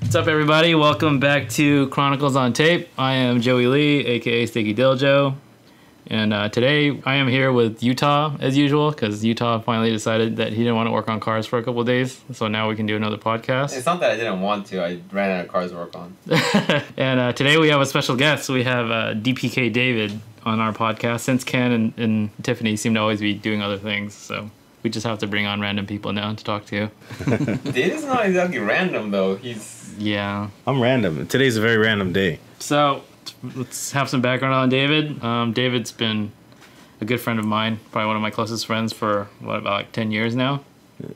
What's up, everybody? Welcome back to Chronicles on Tape. I am Joey Lee, aka Sticky Diljo, and today I am here with Yuta as usual because Yuta finally decided that he didn't want to work on cars for a couple of days, so now we can do another podcast. It's not that I didn't want to; I ran out of cars to work on. And today we have a special guest. We have DPK David on our podcast since Ken and Tiffany seem to always be doing other things, so we just have to bring on random people now to talk to. David's not exactly random though. Yeah. I'm random. Today's a very random day. So, let's have some background on David. David's been a good friend of mine, probably one of my closest friends for, about like 10 years now?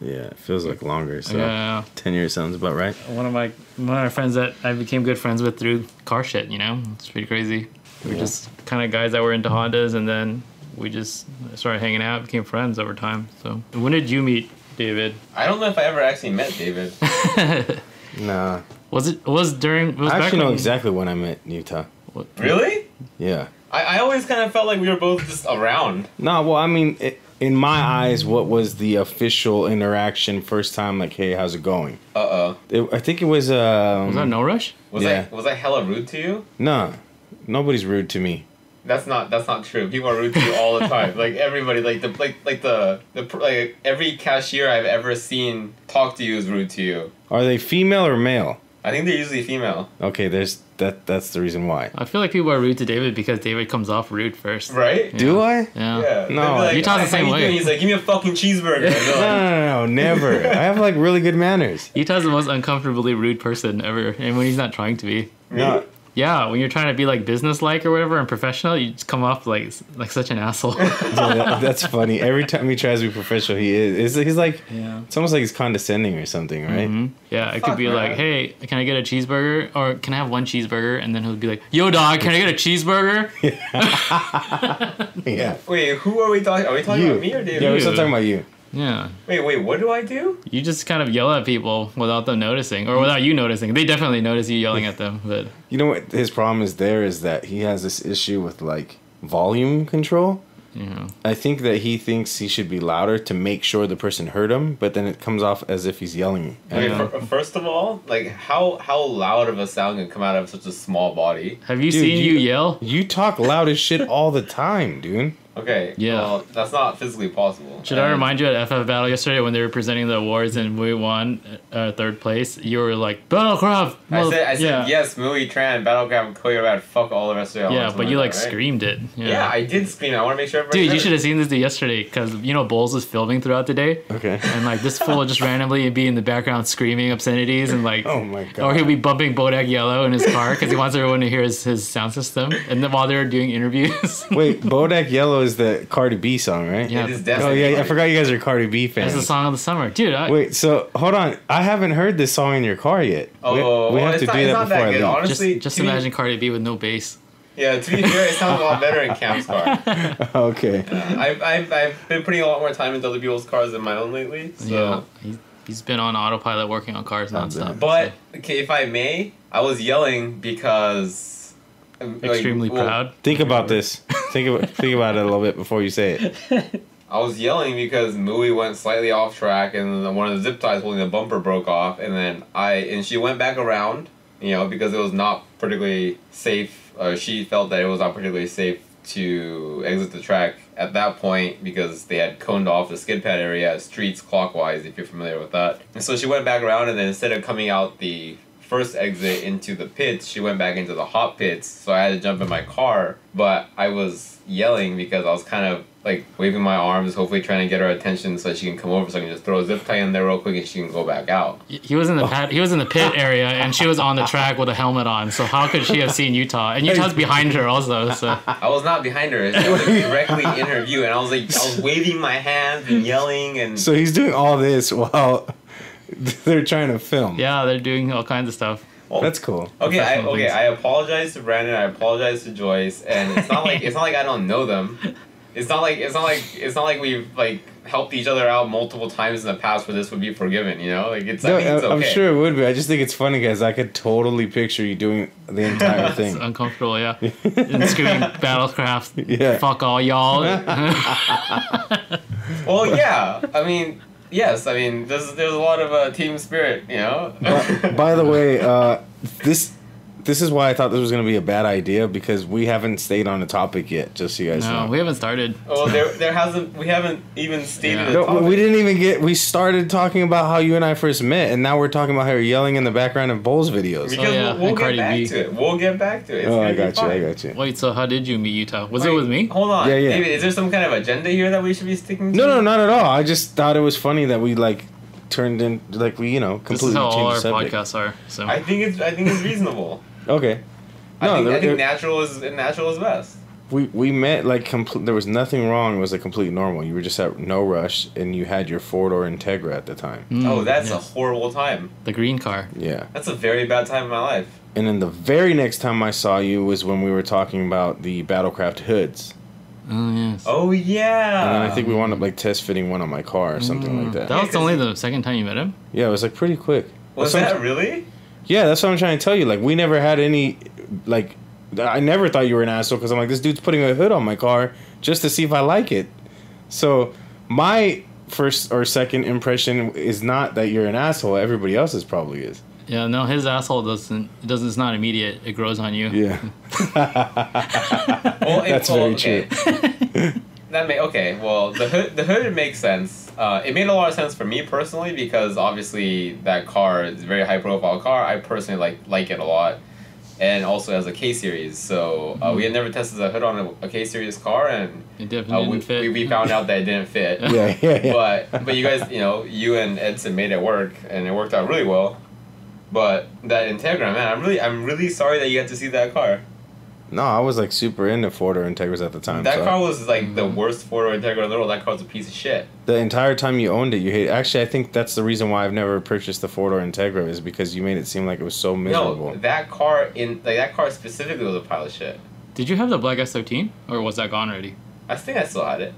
Yeah, it feels like longer, so yeah. 10 years sounds about right. One of my friends that I became good friends with through car shit, you know? It's pretty crazy. We're just kind of guys that were into Hondas, and then we just started hanging out, became friends over time. So, when did you meet David? I don't know if I ever actually met David. Nah. I actually know exactly when I met Yuta. What? Really? Yeah. I always kind of felt like we were both just around. No, well, I mean, in my eyes, what was the official interaction first time? Like, hey, how's it going? I think it was... was that No Rush? Was I hella rude to you? No. Nobody's rude to me. That's not true. People are rude to you all the time. Like everybody, like every cashier I've ever seen talk to you is rude to you. Are they female or male? I think they're usually female. Okay, that's the reason why. I feel like people are rude to David because David comes off rude first. Right? Yeah. Do I? Yeah. Yeah. No. Like, Utah's the same way. He's like, give me a fucking cheeseburger. No, never. I have like really good manners. Utah's the most uncomfortably rude person ever, and when he's not trying to be. No. Yeah, when you're trying to be like business-like or whatever and professional, you just come off like such an asshole. That's funny. Every time he tries to be professional, he's like, yeah. It's almost like he's condescending or something, right? Mm-hmm. Yeah, it could be like, hey, can I get a cheeseburger? Or can I have one cheeseburger? And then he'll be like, yo, dog, can I get a cheeseburger? Yeah. Wait, who are we talking? Are we talking about me or David? Yeah, we're still talking about you. Yeah. Wait, what do I do? You just kind of yell at people without them noticing, or without you noticing. They definitely notice you yelling at them, but... You know what his problem is that he has this issue with, like, volume control. Yeah. I think that he thinks he should be louder to make sure the person heard him, but then it comes off as if he's yelling. First of all, like, how loud of a sound can come out of such a small body? Have you seen you yell? You talk loud as shit all the time, dude. Okay, yeah. Well, that's not physically possible. Should I remind you at FF Battle yesterday when they were presenting the awards and we won third place? You were like, Battlecraft! I said yes, Mui Tran, Battlecraft, choreographed, fuck all the rest of it. Yeah, but you like screamed it. Yeah, I did scream. I want to make sure everybody Dude, you should have seen this yesterday because, you know, Bowles was filming throughout the day. Okay. And like this fool would just randomly be in the background screaming obscenities and like... Oh my god. Or he'll be bumping Bodak Yellow in his car because he wants everyone to hear his sound system. And then while they were doing interviews... Wait, Bodak Yellow is the Cardi B song, right? Yeah. It is definitely I forgot you guys are Cardi B fans. It's the song of the summer. Dude, Wait, so hold on. I haven't heard this song in your car yet. Oh, we have to do that before I leave. Honestly, just imagine Cardi B with no bass. Yeah, to be fair, it sounds a lot better in Cam's car. Okay. I've been putting a lot more time into other people's cars than my own lately. So. Yeah, he's been on autopilot working on cars nonstop. But, okay, if I may, I was yelling because... Extremely proud. Think about this. Think about it a little bit before you say it. I was yelling because Mui went slightly off track and one of the zip ties holding the bumper broke off, and then she went back around, you know, because it was not particularly safe, or she felt that it was not particularly safe to exit the track at that point because they had coned off the skid pad area as streets clockwise, if you're familiar with that. And so she went back around, and then instead of coming out the first exit into the pits, she went back into the hot pits, so I had to jump in my car, but I was yelling because I was kind of like waving my arms, hopefully trying to get her attention so she can come over so I can just throw a zip tie in there real quick and she can go back out. He was in the pit area and she was on the track with a helmet on, so how could she have seen Utah? And Utah's behind her also, so. I was not behind her, she was like directly in her view, and I was waving my hands and yelling and... So he's doing all this while they're trying to film. Yeah, they're doing all kinds of stuff. Well, that's cool. Okay, I apologize to Brandon. I apologize to Joyce, and it's not like I don't know them. It's not like we've like helped each other out multiple times in the past where this would be forgiven. You know, like it's. No, I think it's okay. I'm sure it would be. I just think it's funny because I could totally picture you doing the entire thing. It's uncomfortable, yeah. And screaming Battlecraft. Yeah. Fuck all y'all. Well, yeah. I mean. Yes, I mean, there's a lot of team spirit, you know? By the way, this is why I thought this was going to be a bad idea, because we haven't stayed on the topic yet, just so you guys know. No, we haven't started. Well, we haven't even stated the No, topic. we didn't even we started talking about how you and I first met, and now we're talking about how you're yelling in the background of Bulls videos. Because we'll get back to it. We'll get back to it. It's I got you. Wait, so how did you meet Yuta? Was it with me? Hold on. Yeah. David, is there some kind of agenda here that we should be sticking to? No, not at all. I just thought it was funny that we, like, turned in, like, we, completely This is how all our changed the subject. podcasts are. So I think it's reasonable. Okay. I think natural is best. We met, like, there was nothing wrong. It was, like, complete normal. You were just at no rush, and you had your 4-door Integra at the time. That's a horrible time. The green car. Yeah. That's a very bad time in my life. And then the very next time I saw you was when we were talking about the Battlecraft hoods. Oh, yes. Oh, yeah. And then I think we wound up, like, test fitting one on my car or something like that. That was only the second time you met him? Yeah, it was, like, pretty quick. Was that really? Yeah, that's what I'm trying to tell you. Like, we never had any, like, I never thought you were an asshole, because I'm like, this dude's putting a hood on my car just to see if I like it. So my first or second impression is not that you're an asshole. Everybody else's probably is. Yeah, no, his asshole it's not immediate. It grows on you. Yeah. That's very true. Well, the hood makes sense. It made a lot of sense for me personally, because obviously that car is a very high profile car. I personally like it a lot, and also as a K series. So we had never tested the hood on a K series car, and it definitely didn't fit. We found out that it didn't fit. Yeah. But you guys, you and Edson made it work, and it worked out really well. But that Integra, man, I'm really sorry that you had to see that car. No, I was, like, super into 4-door Integras at the time. That car was, like, the worst 4-door Integra in the world. That car was a piece of shit. The entire time you owned it, you hated. Actually, I think that's the reason why I've never purchased the 4-door Integra, is because you made it seem like it was so miserable. No, that car specifically was a pile of shit. Did you have the black S13, or was that gone already? I think I still had it.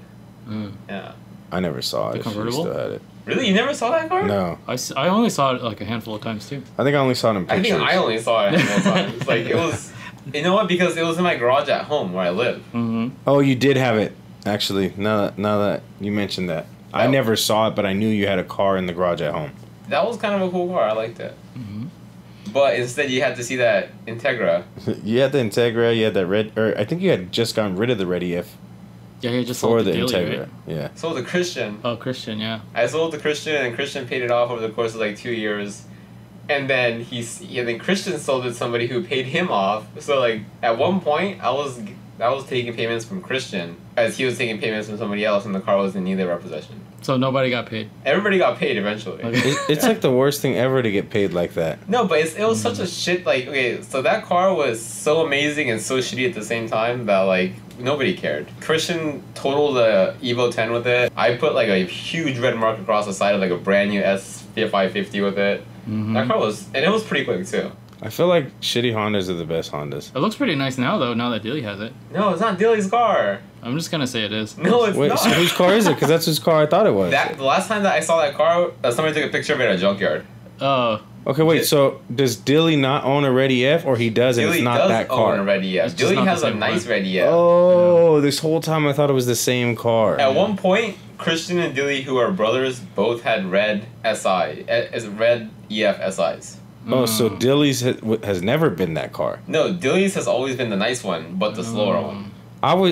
Yeah. I never saw it. The convertible? You still had it. Really? You never saw that car? No. I only saw it like a handful of times too. I think I only saw it in pictures. I think I only saw it a handful of times. Like, it was... You know what? Because it was in my garage at home where I live. Mm-hmm. Oh, you did have it, actually. Now that you mentioned that. I never saw it, but I knew you had a car in the garage at home. That was kind of a cool car. I liked it. Mm-hmm. But instead you had to see that Integra. You had the Integra, you had that red... Or I think you had just gotten rid of the Red EF. Yeah, he just for sold the daily, Integra. right? Yeah. Sold the Christian. Oh, Christian, yeah. I sold the Christian, and Christian paid it off over the course of like 2 years. And then then Christian sold it to somebody who paid him off. So like at one point I was taking payments from Christian as he was taking payments from somebody else, and the car was in neither of our possession. So nobody got paid. Everybody got paid eventually. Okay. It's like the worst thing ever to get paid like that. No, but it was such a shit, like, okay, so that car was so amazing and so shitty at the same time that, like, nobody cared. Christian totaled the Evo 10 with it. I put, like, a huge red mark across the side of, like, a brand new S550 with it. Mm-hmm. That car was, and it was pretty quick, too. I feel like shitty Hondas are the best Hondas. It looks pretty nice now, though, now that Dilly has it. No, it's not Dilly's car. I'm just gonna say it is. No, it's Wait, not. so whose car is it? Because that's whose car I thought it was. The last time that I saw that car, somebody took a picture of it at a junkyard. Oh. Okay, wait, so does Dilly not own a Red EF, or he does and Dilly it's not does that car? own a Red EF. It's just Dilly not the has a same nice one. Red EF. Oh, this whole time I thought it was the same car. At one point, Christian and Dilly, who are brothers, both had red red EF SIs. Oh, so Dilly's has never been that car. No, Dilly's has always been the nice one, but the slower one.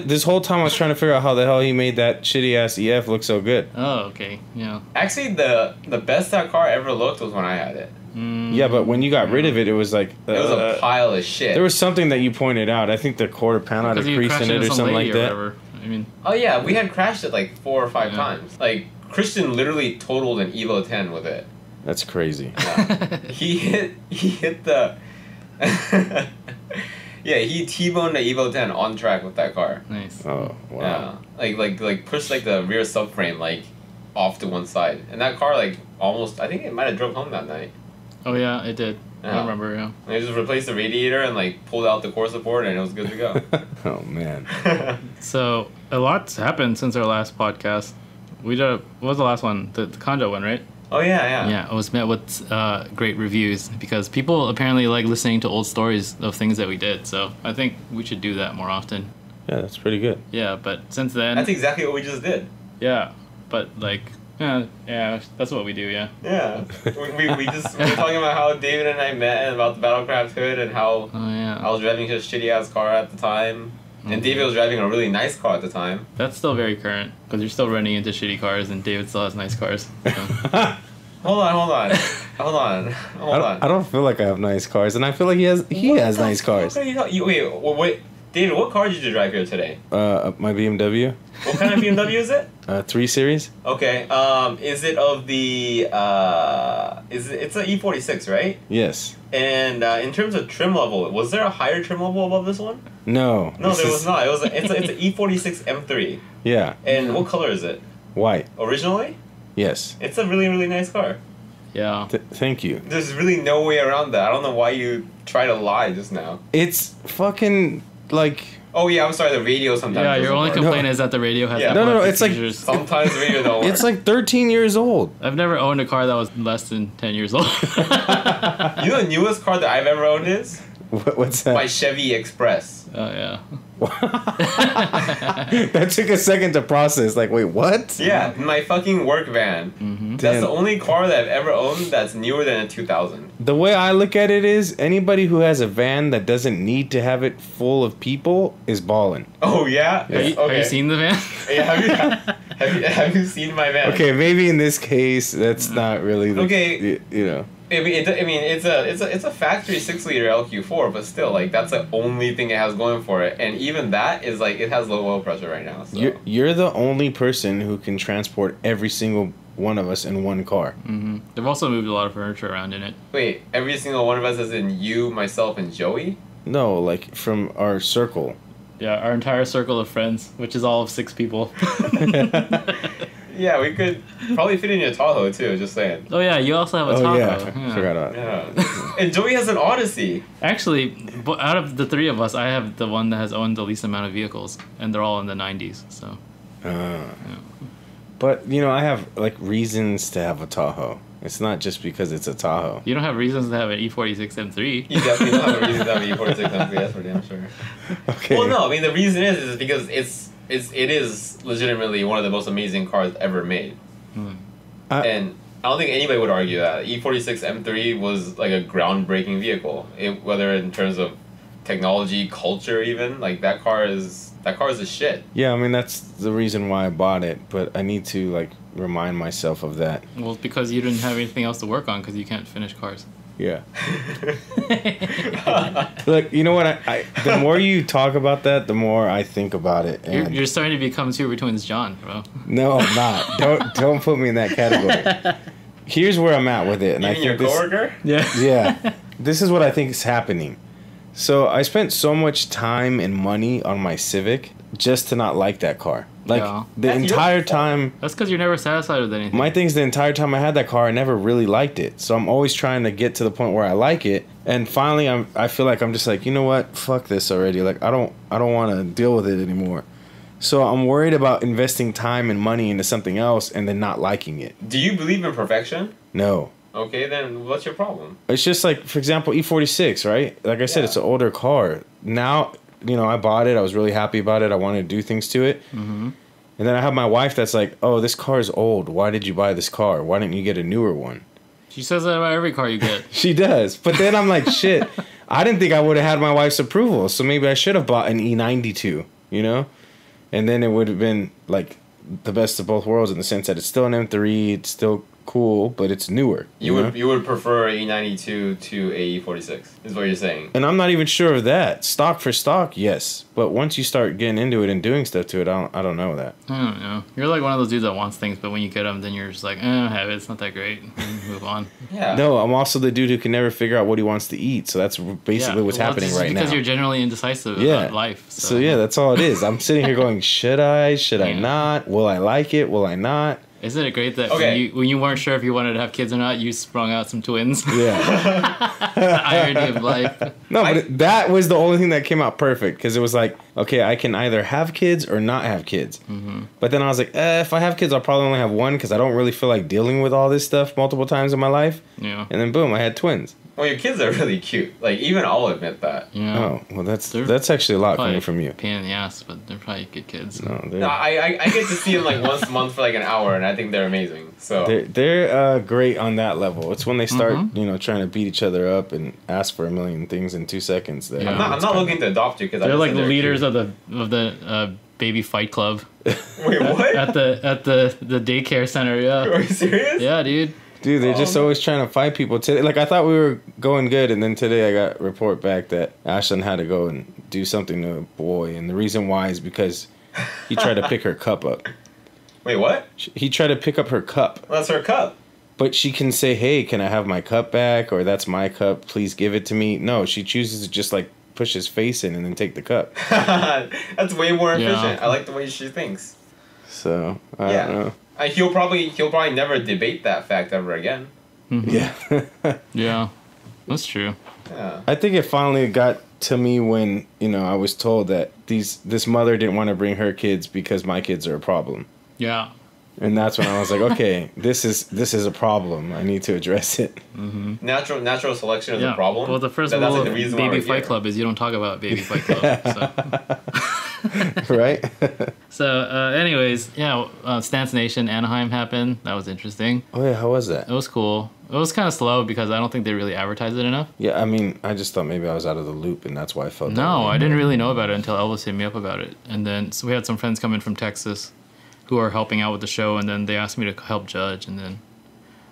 This whole time I was trying to figure out how the hell he made that shitty ass EF look so good. Oh, okay. Yeah. Actually, the best that car ever looked was when I had it. Yeah, but when you got rid of it, it was like... It was a pile of shit. There was something that you pointed out. I think the quarter panel had a crease in it or something like that. Whatever. I mean... Oh yeah, we had crashed it like 4 or 5 times. Like, Christian literally totaled an Evo 10 with it. That's crazy. Yeah. he hit the... Yeah, he T-boned the Evo 10 on track with that car. Nice. Oh, wow. Yeah. Like pushed like the rear subframe like off to one side. And that car like almost, I think it might have drove home that night. Oh yeah, it did. Yeah. I remember, yeah. And they just replaced the radiator and like pulled out the core support and it was good to go. Oh, man. So, a lot's happened since our last podcast. We did, what was the last one? The Conjo one, right? Oh yeah. Yeah, it was met with great reviews because people apparently like listening to old stories of things that we did. So I think we should do that more often. Yeah, that's pretty good. Yeah, but since then... That's exactly what we just did. Yeah, but like Yeah, that's what we do. Yeah. Yeah. we were talking about how David and I met and about the Battlecraft hood and how Oh yeah. I was driving his shitty ass car at the time. And David was driving a really nice car at the time. That's still very current because you're still running into shitty cars, and David still has nice cars. So. Hold on. I don't feel like I have nice cars, and I feel like he has nice cars. Wait, David, what car did you drive here today? My BMW. What kind of BMW is it? 3 Series. Okay. Is it of the it's an E46, right? Yes. And in terms of trim level, was there a higher trim level above this one? No. No, there was not. It's an E46 M3. Yeah. And what color is it? White. Originally? Yes. It's a really, really nice car. Yeah. Thank you. There's really no way around that. I don't know why you try to lie just now. It's fucking like. Oh yeah, I'm sorry. The radio sometimes. Yeah, your doesn't only work. complaint is that the radio has. Yeah. No, epileptic it's like- seizures. Sometimes the radio don't work. It's like 13 years old. I've never owned a car that was less than 10 years old. You know the newest car that I've ever owned is What's that? my Chevy Express. Oh yeah. That took a second to process. Like, wait, what? Yeah, my fucking work van. Mm-hmm. That's the Damn. only car that I've ever owned that's newer than a 2000. The way I look at it is, anybody who has a van that doesn't need to have it full of people is balling. Oh yeah. Have you seen the van? Yeah, have you seen my van? Okay, maybe in this case, that's not really the, Okay. you know. I mean, it's a factory 6-liter LQ4, but still, like, that's the only thing it has going for it, and even that is like it has low oil pressure right now. So. You're the only person who can transport every single one of us in one car. Mm-hmm. They've also moved a lot of furniture around in it. Wait, every single one of us is in you, myself, and Joey? No, like from our circle. Yeah, our entire circle of friends, which is all of 6 people. Yeah, we could probably fit in your Tahoe too. Just saying. Oh yeah, you also have a Oh Tahoe. yeah, forgot about it. Yeah. And Joey has an Odyssey. Actually, out of the 3 of us, I have the one that has owned the least amount of vehicles, and they're all in the 90s. So. But you know, I have like reasons to have a Tahoe. It's not just because it's a Tahoe. You don't have reasons to have an E46 M3. You definitely don't have a reason to have an E46 M3. That's for damn sure. Okay. Well, no, I mean the reason is because it is legitimately one of the most amazing cars ever made. And I don't think anybody would argue that E46 M3 was like a groundbreaking vehicle. Whether in terms of technology, culture, even like that car is a shit. Yeah, I mean that's the reason why I bought it, but I need to like remind myself of that. Well, it's because you didn't have anything else to work on because you can't finish cars. Yeah. Look, you know what? I the more you talk about that, the more I think about it. And You're starting to become Super Twins John, bro. no, I'm not. Don't put me in that category. Here's where I'm at with it, and You I mean think your this. coworker? Yeah, this is what I think is happening. So I spent so much time and money on my Civic just to not like that car. Like Yeah. the That's your entire fault. time. That's because you're never satisfied with anything. My thing's the entire time I had that car, I never really liked it. So I'm always trying to get to the point where I like it. And finally, I feel like I'm just like, you know what? Fuck this already. Like I don't want to deal with it anymore. So I'm worried about investing time and money into something else and then not liking it. Do you believe in perfection? No. Okay, then what's your problem? It's just like, for example, E46, right? Like I said, Yeah. it's an older car. Now, you know, I bought it. I was really happy about it. I wanted to do things to it. Mm-hmm. And then I have my wife that's like, oh, this car is old. Why did you buy this car? Why didn't you get a newer one? She says that about every car you get. She does. But then I'm like, shit, I didn't think I would have had my wife's approval. So maybe I should have bought an E92, you know? And then it would have been like the best of both worlds in the sense that it's still an M3. It's still cool, but it's newer. You know? would prefer a E92 to a E46, is what you're saying. And I'm not even sure of that. Stock for stock, yes. But once you start getting into it and doing stuff to it, I don't know that. I don't know. You're like one of those dudes that wants things, but when you get them, then you're just like, I don't have it. It's not that great. And move on. Yeah. No, I'm also the dude who can never figure out what he wants to eat. So that's basically what's Well, happening it's right now. because you're generally indecisive Yeah. about life. So yeah, that's all it is. I'm sitting here going, should I? Should I Yeah. not? Will I like it? Will I not? Isn't it great that Okay. when you weren't sure if you wanted to have kids or not, you sprung out some twins? Yeah. The irony of life. No, but that was the only thing that came out perfect because it was like, okay, I can either have kids or not have kids. Mm-hmm. But then I was like, if I have kids, I'll probably only have one because I don't really feel like dealing with all this stuff multiple times in my life. Yeah. And then boom, I had twins. Well, your kids are really cute. Like, even I'll admit that. Yeah. Oh, well, that's actually a lot Probably coming from you. pain in the ass, but they're probably good kids. No, No, I get to see them like once a month for like an hour, and I think they're amazing. So they're great on that level. It's when they start, Mm-hmm. Trying to beat each other up and ask for a million things in 2 seconds. That Yeah. I'm not looking to adopt you because They're like the leaders of the baby fight club Wait, what? at the daycare center. Yeah. Are you serious? Yeah, dude. Dude, they're just always trying to fight people. Today, like, I thought we were going good, and then today I got a report back that Ashlyn had to go and do something to a boy, and the reason why is because he tried to pick her cup up. Wait, what? He tried to pick up her cup, Well, that's her cup. but she can say, hey, can I have my cup back? Or that's my cup, please give it to me. No, she chooses to just, like, push his face in and then take the cup. That's way more efficient. Yeah. I like the way she thinks. So, I Yeah. don't know. He'll probably never debate that fact ever again. Yeah. Yeah, that's true. Yeah. I think it finally got to me when, I was told that this mother didn't want to bring her kids because my kids are a problem. Yeah. And that's when I was like, okay, this is a problem. I need to address it. Natural selection is Yeah. a problem. Well, the first That's rule like of the reason why Baby we're Fight here. Club is you don't talk about Baby Fight Club. Right? So, anyways, yeah, Stance Nation Anaheim happened. That was interesting. Oh, yeah, how was that? It was cool. It was kind of slow because I don't think they really advertised it enough. Yeah, I mean, I just thought maybe I was out of the loop, and that's why I felt that No, way. I didn't really know about it until Elvis hit me up about it. And then so we had some friends come in from Texas who are helping out with the show, and then they asked me to help judge, and then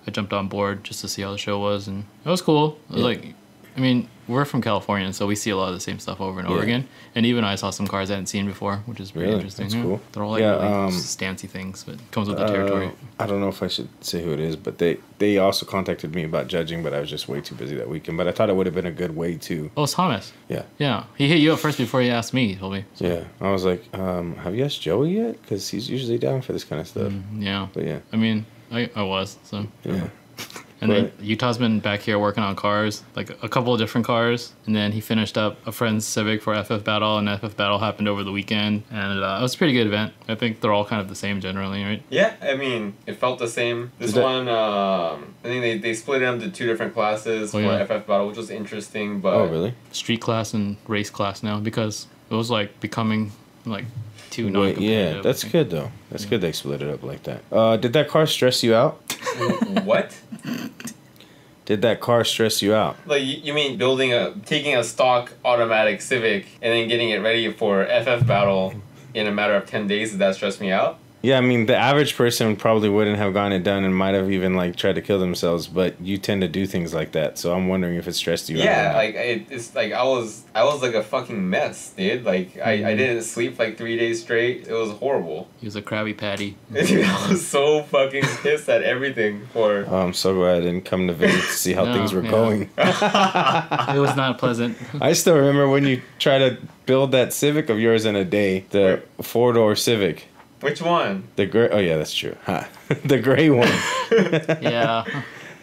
I jumped on board just to see how the show was, and it was cool. It was like, I mean, we're from California, so we see a lot of the same stuff over and over Yeah. again. And even I saw some cars I hadn't seen before, which is pretty Really? interesting. That's Yeah. cool. They're all like Yeah, really stancy things, but it comes with the territory. I don't know if I should say who it is, but they also contacted me about judging, but I was just way too busy that weekend. But I thought it would have been a good way to, Oh, it's Thomas. yeah. Yeah, he hit you up first before he asked me. He told me. So, Yeah, I was like, have you asked Joey yet? Because he's usually down for this kind of stuff. yeah. But yeah, I mean, I was so. yeah. And then But- Utah's been back here working on cars, like a couple of different cars. And then he finished up a friend's Civic for FF Battle, and FF Battle happened over the weekend. And it was a pretty good event. I think they're all kind of the same generally, right? Yeah, I mean, it felt the same. This Is that- one, I think they split it into two different classes Oh, for yeah. FF Battle, which was interesting. But Oh, really? Street class and race class now because it was like becoming like too Wait, non-competitive. yeah, that's good though. That's good they split it up like that. Did that car stress you out? what? Did that car stress you out? Like you mean taking a stock automatic Civic and then getting it ready for FF Battle in a matter of 10 days? Did that stress me out? Yeah, I mean, the average person probably wouldn't have gotten it done and might have even like tried to kill themselves. But you tend to do things like that, so I'm wondering if it stressed you out. or Yeah, not. like it's like I was like a fucking mess, dude. Like I didn't sleep like 3 days straight. It was horrible. He was a Krabby Patty. Dude, I was so fucking pissed at everything for. Oh, I'm so glad I didn't come to visit to see how No, things were yeah. going. It was not pleasant. I still remember when you tried to build that Civic of yours in a day, the 4-door Civic. Which one? The gray. Oh yeah, that's true. Ha. The gray one. Yeah,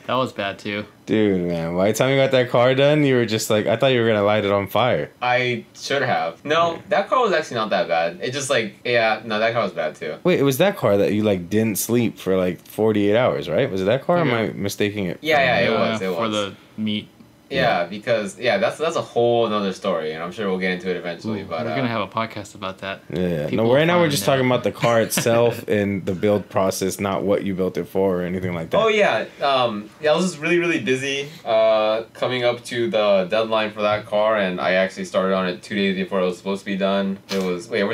that was bad too. Dude, man, by the time you got that car done, you were just like, I thought you were gonna light it on fire. I should have. No, that car was actually not that bad. It just like no, that car was bad too. Wait, it was that car that you like didn't sleep for like 48 hours, right? Was it that car? Or am Yeah. I mistaking it? Yeah, it was. For the meat. Yeah, because that's a whole another story, and I'm sure we'll get into it eventually. But We're gonna have a podcast about that. Yeah. People No, right now we're find just out. talking about the car itself and the build process, not what you built it for or anything like that. Oh yeah, I was just really busy coming up to the deadline for that car, and I actually started on it 2 days before it was supposed to be done. It was we're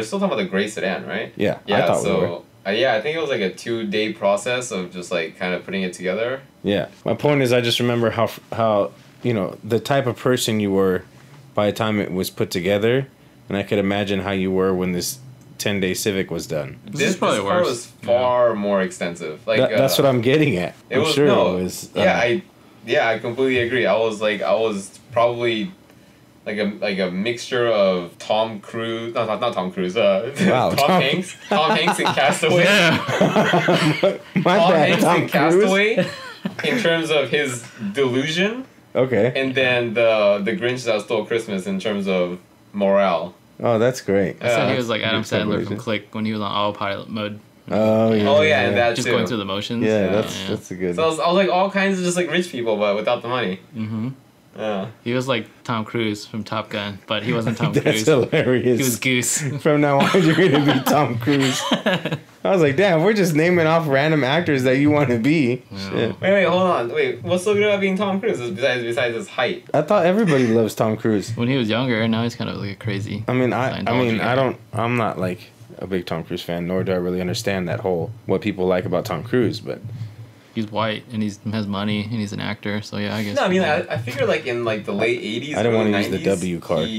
still talking about the gray sedan, right? Yeah, I Yeah, thought we were. so yeah, I think it was like a 2-day process of just like kind of putting it together. Yeah. My point is, I just remember how the type of person you were by the time it was put together, and I could imagine how you were when this 10-day Civic was done. This is probably car worse. was far more extensive. Like That's what I'm getting at. I'm sure it was. I completely agree. I was probably like a mixture of Tom Cruise, not Tom Cruise. Wow, Tom Hanks in Castaway. My Tom bad, Hanks Tom in Cruise. Castaway, in terms of his delusion, Okay. and then the Grinch That Stole Christmas in terms of morale. Oh, that's great. I said he was like Yeah. Adam Good Sandler from combination. Click when he was on autopilot mode Oh yeah. Oh yeah, and that Just too. going through the motions. Yeah, that's a good. So I was like all kinds of just like rich people, but without the money. Mm-hmm. Yeah. He was like Tom Cruise from Top Gun, but he wasn't Tom That's Cruise. hilarious. He was Goose. From now on, you're gonna be Tom Cruise. I was like, damn, we're just naming off random actors that you want to be. Yeah. Shit. Wait, hold on. Wait, what's so good about being Tom Cruise besides his height? I thought everybody loves Tom Cruise. When he was younger, now he's kind of like a crazy. I mean, Scientology guy. I'm not like a big Tom Cruise fan, nor do I really understand that whole what people like about Tom Cruise. But He's white and he has money and he's an actor, so yeah, I guess. No, I mean, I figure like in like the late 80s, I don't early want to use the 90s, W card.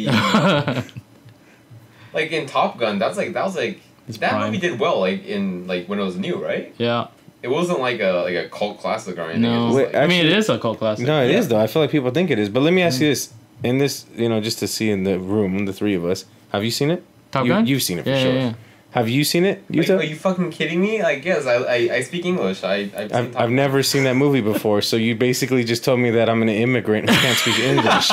Like in Top Gun, that was like His that prime. movie did well like in like when it was new, right? Yeah. It wasn't like a cult classic or anything. No. It was Wait, just, I mean, it actually- is a cult classic. No, it is Yeah. though. I feel like people think it is. But let me ask you this: in this, just to see in the room, the three of us, have you seen it? Top Gun? You've seen it for Yeah, sure. yeah, yeah. Have you seen it, like, Yuta? are you fucking kidding me? Like, yes, I speak English. I've seen Top I've Gun. never seen that movie before, so you basically just told me that I'm an immigrant who can't speak English.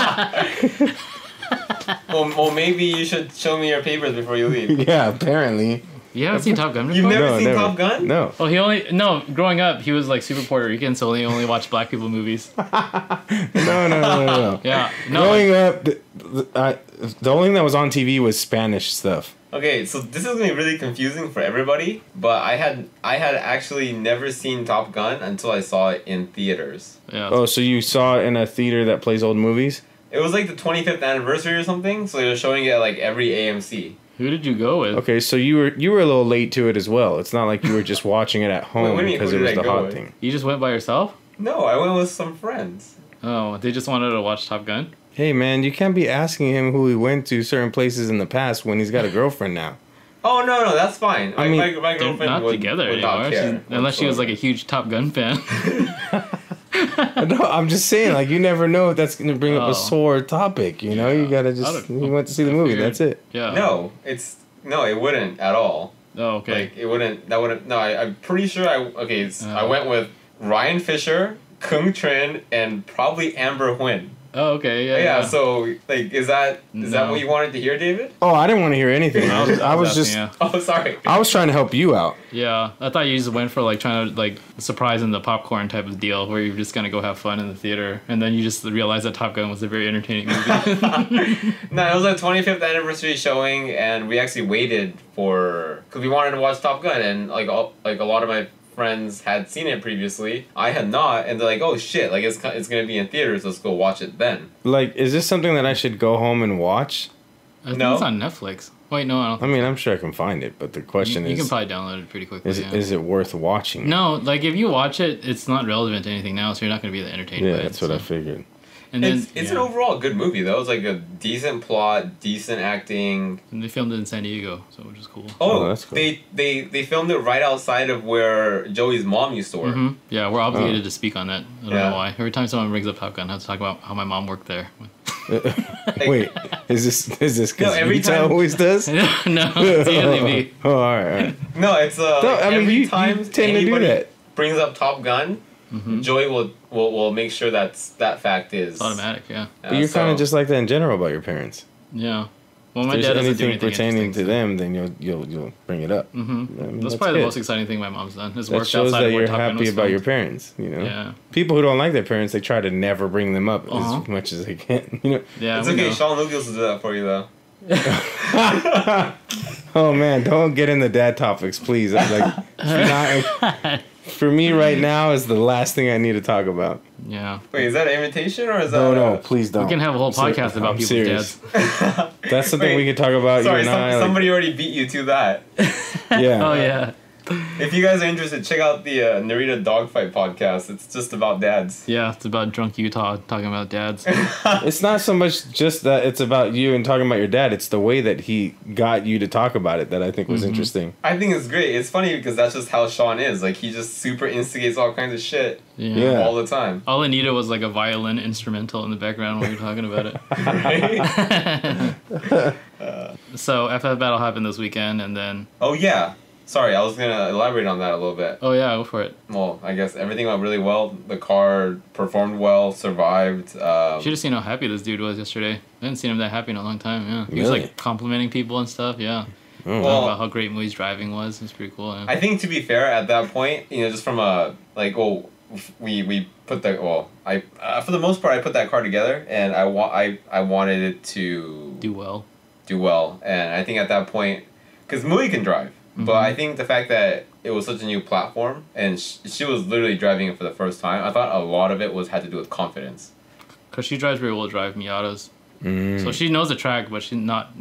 Well, maybe you should show me your papers before you leave. Yeah, apparently. You haven't seen Top Gun You've before? never seen Top Gun? No. Oh, growing up, he was like super Puerto Rican, so he only watched black people movies. No. Yeah. No. Growing up, the only thing that was on TV was Spanish stuff. Okay, so this is gonna be really confusing for everybody, but I had actually never seen Top Gun until I saw it in theaters. Yeah. Oh, so you saw it in a theater that plays old movies? It was like the 25th anniversary or something, so they were showing it at like every AMC. Who did you go with? Okay, so you were a little late to it as well. It's not like you were just watching it at home what do you mean, because who it was did I the go hot with? thing. You just went by yourself? No, I went with some friends. Oh, they just wanted to watch Top Gun? Hey man, you can't be asking him who he went to certain places in the past when he's got a girlfriend now. Oh no, that's fine. I mean, my They're girlfriend not would, together would not anymore. care Unless she was like a whatsoever. huge Top Gun fan. No, I'm just saying, like, you never know if that's gonna bring up Oh. a sore topic. You know, you gotta I just don't- you went to see the movie. figured- That's it. Yeah. No, it wouldn't at all. Oh, okay. Like it wouldn't. That wouldn't. No, I'm pretty sure. I went with Ryan Fisher, Kung Trin, and probably Amber Huynh. Oh, okay. Yeah. Yeah. So like, is that No. what you wanted to hear, David? Oh, I didn't want to hear anything. I was just asking, yeah. Oh, sorry. I was trying to help you out. Yeah, I thought you just went for like trying to like surprise in the popcorn type of deal where you're just gonna go have fun in the theater and then you just realize that Top Gun was a very entertaining movie. No, it was a 25th anniversary showing, and we actually waited because we wanted to watch Top Gun, and like a lot of my friends had seen it previously. I had not, and they're like, "Oh shit! Like it's gonna be in theaters. Let's go watch it then." Like, is this something that I should go home and watch? I think No. it's on Netflix. Wait, no, I don't. I mean, I'm sure I can find it, but the question You is, can probably download it pretty quickly. Yeah. is it worth watching? No, like if you watch it, it's not relevant to anything now, so you're not going to be that entertained by Yeah, it. that's what I figured. And then It's yeah. an overall good movie though. It's like a decent plot, decent acting. And they filmed it in San Diego, so which is cool. Oh, that's cool. They filmed it right outside of where Joey's mom used to work. Hmm. Yeah, we're obligated Oh. to speak on that. I don't Yeah. know why. Every time someone brings up Top Gun, I have to talk about how my mom worked there. Wait, is this because No, every time- always does? no, it's usually me. Oh, all right. No, it's No, I mean, every you time tend to do anybody that. brings up Top Gun, Mm-hmm. Joey will make sure that fact is It's automatic, yeah. But you're kind of just like that in general about your parents. Yeah. Well, If my dad there's doesn't do anything anything pertaining to interesting, them, then you'll bring it up. Mm-hmm. I mean, That's that's probably the good. most exciting thing my mom's done. Is That worked shows outside that of where you're Top Gun happy was about your filmed. parents. You know, Yeah. people who don't like their parents, they try to never bring them up Uh-huh. as much as they can. You know. Yeah, It's we okay. know. Sean Lucas will do that for you though. Oh man, don't get into dad topics, please. I'm like, for me right now is the last thing I need to talk about. Yeah. Wait, is that an invitation or is that? No, please don't. We can have a whole podcast about I'm people's serious. dads. That's something Wait, we could talk about. Sorry, you and I. somebody already beat you to that. Yeah. Oh, yeah. If you guys are interested, check out the Narita Dogfight podcast. It's just about dads. Yeah, it's about drunk Utah talking about dads. It's not so much just that it's about you and talking about your dad. It's the way that he got you to talk about it that I think was Mm-hmm. interesting. I think it's great. It's funny because that's just how Sean is. Like he just super instigates all kinds of shit Yeah. all the time. All I needed was like a violin instrumental in the background while you're talking about it. Right? So FF Battle happened this weekend, and then Oh yeah. Sorry, I was gonna elaborate on that a little bit. oh yeah, go for it. Well, I guess everything went really well. The car performed well, survived. Should have seen how happy this dude was yesterday. I hadn't seen him that happy in a long time. Yeah, he was Really? like complimenting people and stuff. Yeah, Oh. Well, about how great Mui's driving was. It's pretty cool. Yeah. I think to be fair, at that point, just from a we put I for the most part I put that car together, and I wanted it to Do well. And I think at that point, because Mui can drive, but I think the fact that it was such a new platform and she was literally driving it for the first time, I thought a lot of it had to do with confidence. Because she drives very well drive Miatas. So she knows the track, but she's not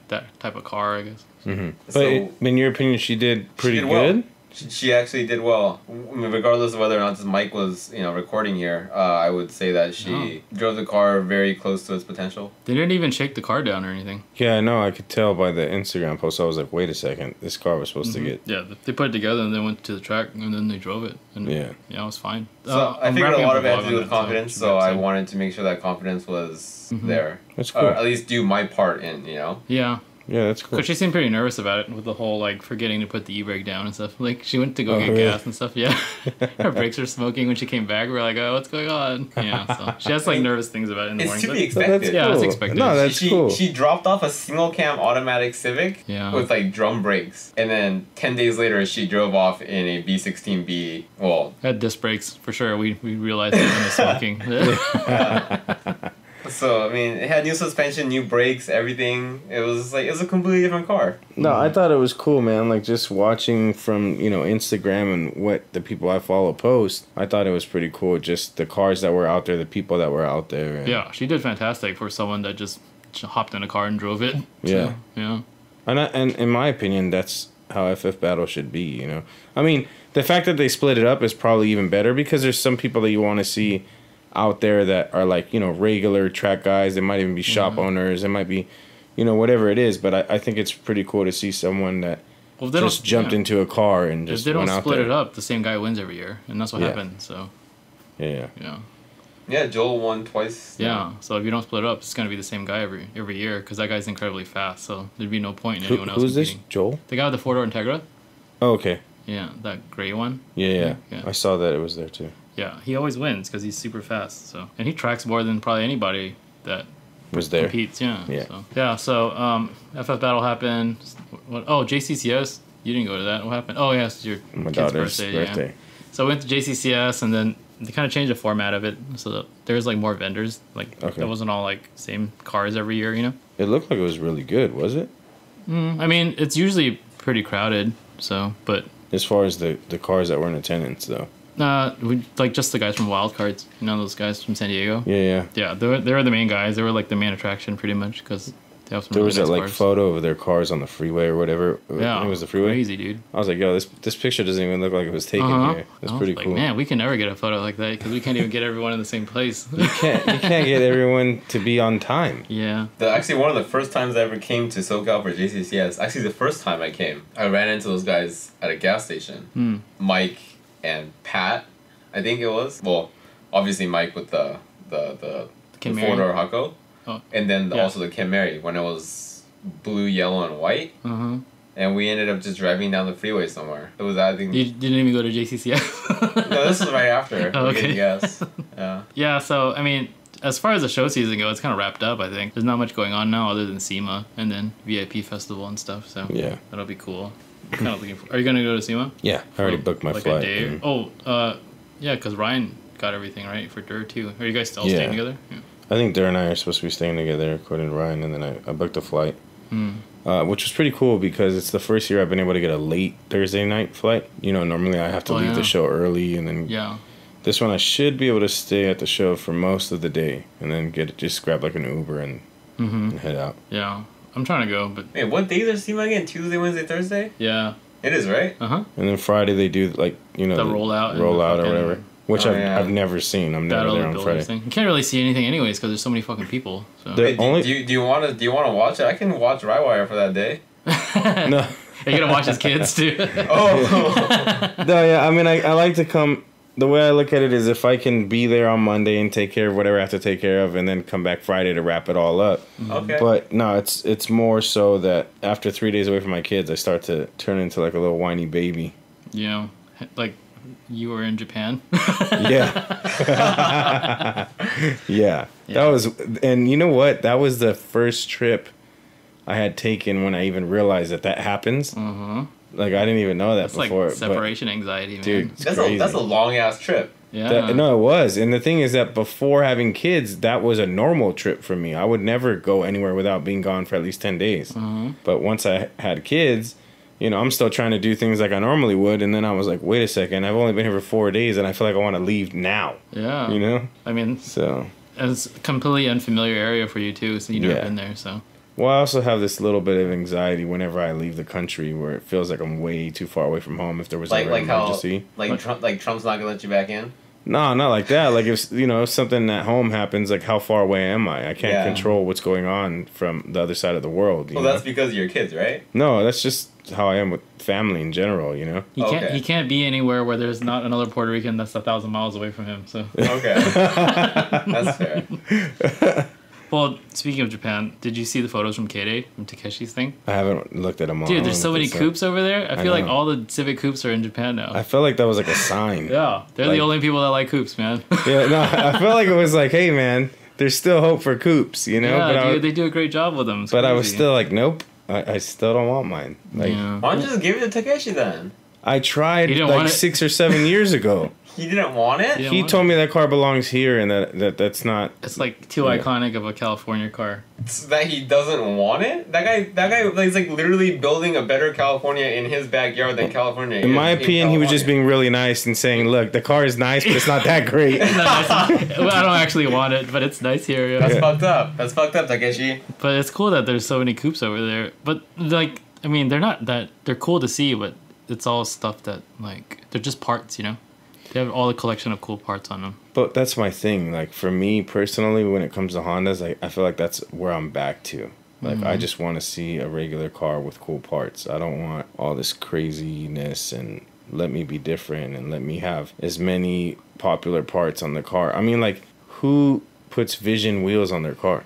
that type of car, I guess. Mm-hmm. But So, in your opinion, she did pretty well. good? She actually did well. I mean, regardless of whether or not this mic was recording here, I would say that she drove the car very close to its potential. They didn't even shake the car down or anything. Yeah, I know. I could tell by the Instagram post. I was like, wait a second. This car was supposed to get... Yeah, they put it together and then went to the track and then they drove it. And Yeah. it was fine. So I I'm figured a wrapping lot up of the it had vlog to do on with that, confidence, should so be I upset. wanted to make sure that confidence was there. That's cool. Or at least do my part in, Yeah. Yeah, that's cool. Because she seemed pretty nervous about it with the whole, forgetting to put the e-brake down and stuff. Like, she went to go get really? gas and stuff, yeah. Her brakes were smoking when she came back. We're like, oh, what's going on? Yeah, so she has, nervous things about it in the It's morning. to be but- expected. Yeah, that's cool. expected. No, that's she, cool. She dropped off a single cam automatic Civic Yeah. with drum brakes, and then 10 days later she drove off in a B16B. Well, Had disc brakes, for sure. We realized it when it was smoking. so I mean, it had new suspension, new brakes, everything. It was a completely different car. No, I thought it was cool, man. Like, just watching from, Instagram and what the people I follow post, I thought it was pretty cool. Just the cars that were out there, the people that were out there. And, Yeah, she did fantastic for someone that just hopped in a car and drove it. Yeah. Yeah. And in my opinion, that's how FF Battle should be, I mean, the fact that they split it up is probably even better because there's some people that you want to see out there that are regular track guys. They might even be shop owners. It might be, whatever it is. But I think it's pretty cool to see someone that Well, if they just jumped into a car and just If they don't went out split there. it up, the same guy wins every year. And that's what Yeah. happened, so, Yeah. yeah. Yeah, Joel won twice. Yeah, so if you don't split it up, it's going to be the same guy every year because that guy's incredibly fast. So there'd be no point in anyone else Who's this? competing. Joel? The guy with the four-door Integra? Oh, okay. Yeah, that gray one. Yeah. Yeah. I saw that it was there too. Yeah, he always wins because he's super fast. So and he tracks more than probably anybody that Was there. competes. Yeah. Yeah. So FF Battle happened. Oh, JCCS. You didn't go to that. What happened? Oh, yes, it's your My kid's daughter's birthday. Yeah. So I went to JCCS and then they kind of changed the format of it so that there's more vendors. Okay. It wasn't all same cars every year. It looked like it was really good, was it? I mean, it's usually pretty crowded. So, but As far as the cars that were in attendance, though. we just the guys from Wild Cards. Those guys from San Diego. Yeah. Yeah, they were the main guys. They were the main attraction pretty much because they have some. There really was that nice cars. photo of their cars on the freeway or whatever. Yeah, I think it was the freeway. Crazy, dude. I was like, yo, this picture doesn't even look like it was taken here. That's I was pretty like, cool. Man, we can never get a photo like that because we can't even get everyone in the same place. You can't get everyone to be on time. Yeah. Actually, one of the first times I ever came to SoCal for JCCS, actually the first time I came, I ran into those guys at a gas station. Mike and Pat, I think it was. Well, obviously Mike with the Camry. four-door Hucko. Oh. And then Yeah. also the Camry when it was blue, yellow, and white. And we ended up just driving down the freeway somewhere. It was, I think... You didn't even go to JCCS? No, this was right after. Oh, okay. Yes. Yeah. Yeah, so, I mean, as far as the show season goes, it's kind of wrapped up, I think. There's not much going on now other than SEMA and then VIP Festival and stuff, so Yeah. that'll be cool. Kind of looking for... Are you going to go to SEMA? Yeah, I already booked my A flight. day? and- Yeah, because Ryan got everything, right, for Dirt, too. Are you guys still Yeah. staying together? Yeah. I think Darren and I are supposed to be staying together, according to Ryan, and then I booked a flight. Which was pretty cool because it's the first year I've been able to get a late Thursday night flight. Normally I have to leave the show early, and then Yeah. this one I should be able to stay at the show for most of the day, and then just grab an Uber and head out. Yeah. I'm trying to go, but Wait, what days are SEMA again? Tuesday, Wednesday, Thursday? yeah. It is, right? Uh-huh. And then Friday they do the rollout and the rollout or fucking whatever, which Oh, I've, yeah. I've never seen. I'm never Battle there of on the Friday. Builders thing. You can't really see anything anyways because there's so many fucking people. So. The- Wait, only- do you want to watch it? I can watch Rywire for that day. No. You're going to watch his kids, too. Oh. No, yeah, I mean, I like to come. The way I look at it is if I can be there on Monday and take care of whatever I have to take care of, and then come back Friday to wrap it all up. Okay. But no, it's more so that after 3 days away from my kids, I start to turn into like a little whiny baby. Like you were in Japan. Yeah. Yeah. That was, and you know what? That was the first trip I had taken when I even realized that happens. Mm-hmm. Like, I didn't even know that That's before. like separation anxiety, man. Dude, it's That's crazy. that's a long ass trip. Yeah. No, it was. And the thing is that before having kids, that was a normal trip for me. I would never go anywhere without being gone for at least 10 days. Mm-hmm. But once I had kids, you know, I'm still trying to do things like I normally would. And then I was like, wait a second, I've only been here for 4 days and I feel like I want to leave now. Yeah. You know? I mean, So. it's a completely unfamiliar area for you, too, so you've never been there, so. Well, I also have this little bit of anxiety whenever I leave the country where it feels like I'm way too far away from home if there was ever an emergency. Trump's not gonna let you back in. No, not like that. Like if if something at home happens, like how far away am I? I can't control what's going on from the other side of the world. Well, that's because of your kids, right? No, that's just how I am with family in general. You know. He can't be anywhere where there's not another Puerto Rican that's 1,000 miles away from him. So. Okay. That's fair. Well, speaking of Japan, did you see the photos from K-Day, from Takeshi's thing? I haven't looked at them all. Dude, there's so many coupes over there. I feel like all the Civic coupes are in Japan now. I felt like that was like a sign. Yeah, they're the only people that like coupes, man. Yeah, no, I felt like it was like, hey, man, there's still hope for coupes, you know? Yeah, but dude, they do a great job with them. It's but crazy. I was still like, nope, I still don't want mine. Like, yeah. Why don't you just give it to Takeshi then? I tried didn't like want it? 6 or 7 years ago. He didn't want it? Yeah. He told me that car belongs here and that's not. It's like too iconic of a California car. It's that he doesn't want it? That guy is like literally building a better California in his backyard than California. In my opinion, he was just being really nice and saying, look, the car is nice, but it's not that great. Well, I don't actually want it, but it's nice here. Yeah. That's fucked up. That's fucked up, Takeshi. But it's cool that there's so many coupes over there. But like, I mean, they're cool to see, but it's all stuff that like they're just parts, you know. They have all the collection of cool parts on them. But that's my thing. Like, for me personally, when it comes to Hondas, I feel like that's where I'm back to. Like, I just want to see a regular car with cool parts. I don't want all this craziness and let me be different and let me have as many popular parts on the car. I mean, like, who puts Vision wheels on their car?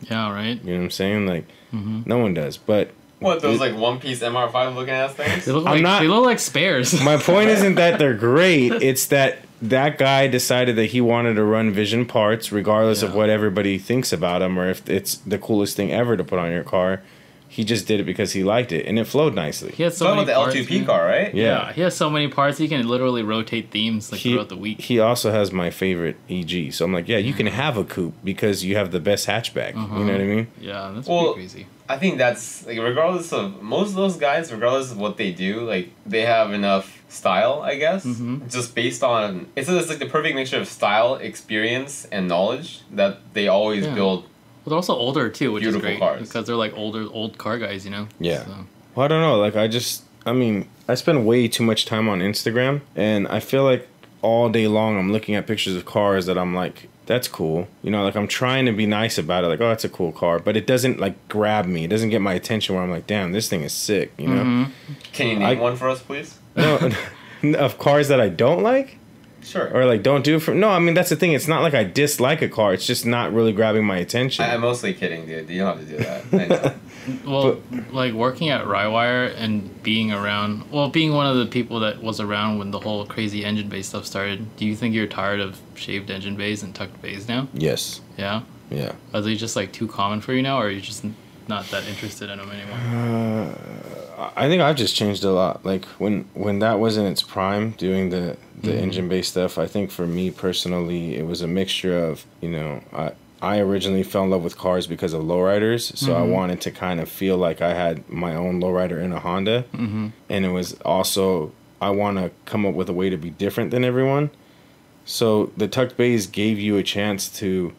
Yeah, right? You know what I'm saying? Like, no one does. But What, those like One Piece MR5 looking ass things? They look like spares. my point isn't that they're great. It's that guy decided that he wanted to run Vision parts regardless of what everybody thinks about him or if it's the coolest thing ever to put on your car. He just did it because he liked it, and it flowed nicely. He has so Talking many about parts, the L2P man. car, right? Yeah. He has so many parts. He can literally rotate themes like throughout the week. He also has my favorite EG. So I'm like, yeah, you can have a coupe because you have the best hatchback. You know what I mean? Yeah, that's pretty crazy. I think that's like regardless of most of those guys, regardless of what they do, like they have enough style, I guess. Just based on it's like the perfect mixture of style, experience, and knowledge that they always build. Well, they're also older too, which Beautiful is great cars. because they're like old car guys, you know. Yeah. So. Well, I don't know. Like, I spend way too much time on Instagram, and I feel like all day long I'm looking at pictures of cars that I'm like, that's cool. You know, like I'm trying to be nice about it. Like, oh, that's a cool car. But it doesn't like grab me. It doesn't get my attention where I'm like, damn, this thing is sick, you know? Can you name one for us, please? No, of cars that I don't like? Sure. Or like don't do it for... No, I mean, that's the thing. It's not like I dislike a car. It's just not really grabbing my attention. I'm mostly kidding, dude. You don't have to do that. I know. Well, like working at Rywire and being one of the people that was around when the whole crazy engine bay stuff started, do you think you're tired of shaved engine bays and tucked bays now? Yes. Yeah? Yeah. Are they just like too common for you now, or are you just not that interested in them anymore? I think I've just changed a lot. Like when that was in its prime, doing the engine based stuff, I think for me personally, it was a mixture of, you know, I originally fell in love with cars because of lowriders, so I wanted to kind of feel like I had my own lowrider in a Honda, and it was also I want to come up with a way to be different than everyone. So the tucked bays gave you a chance to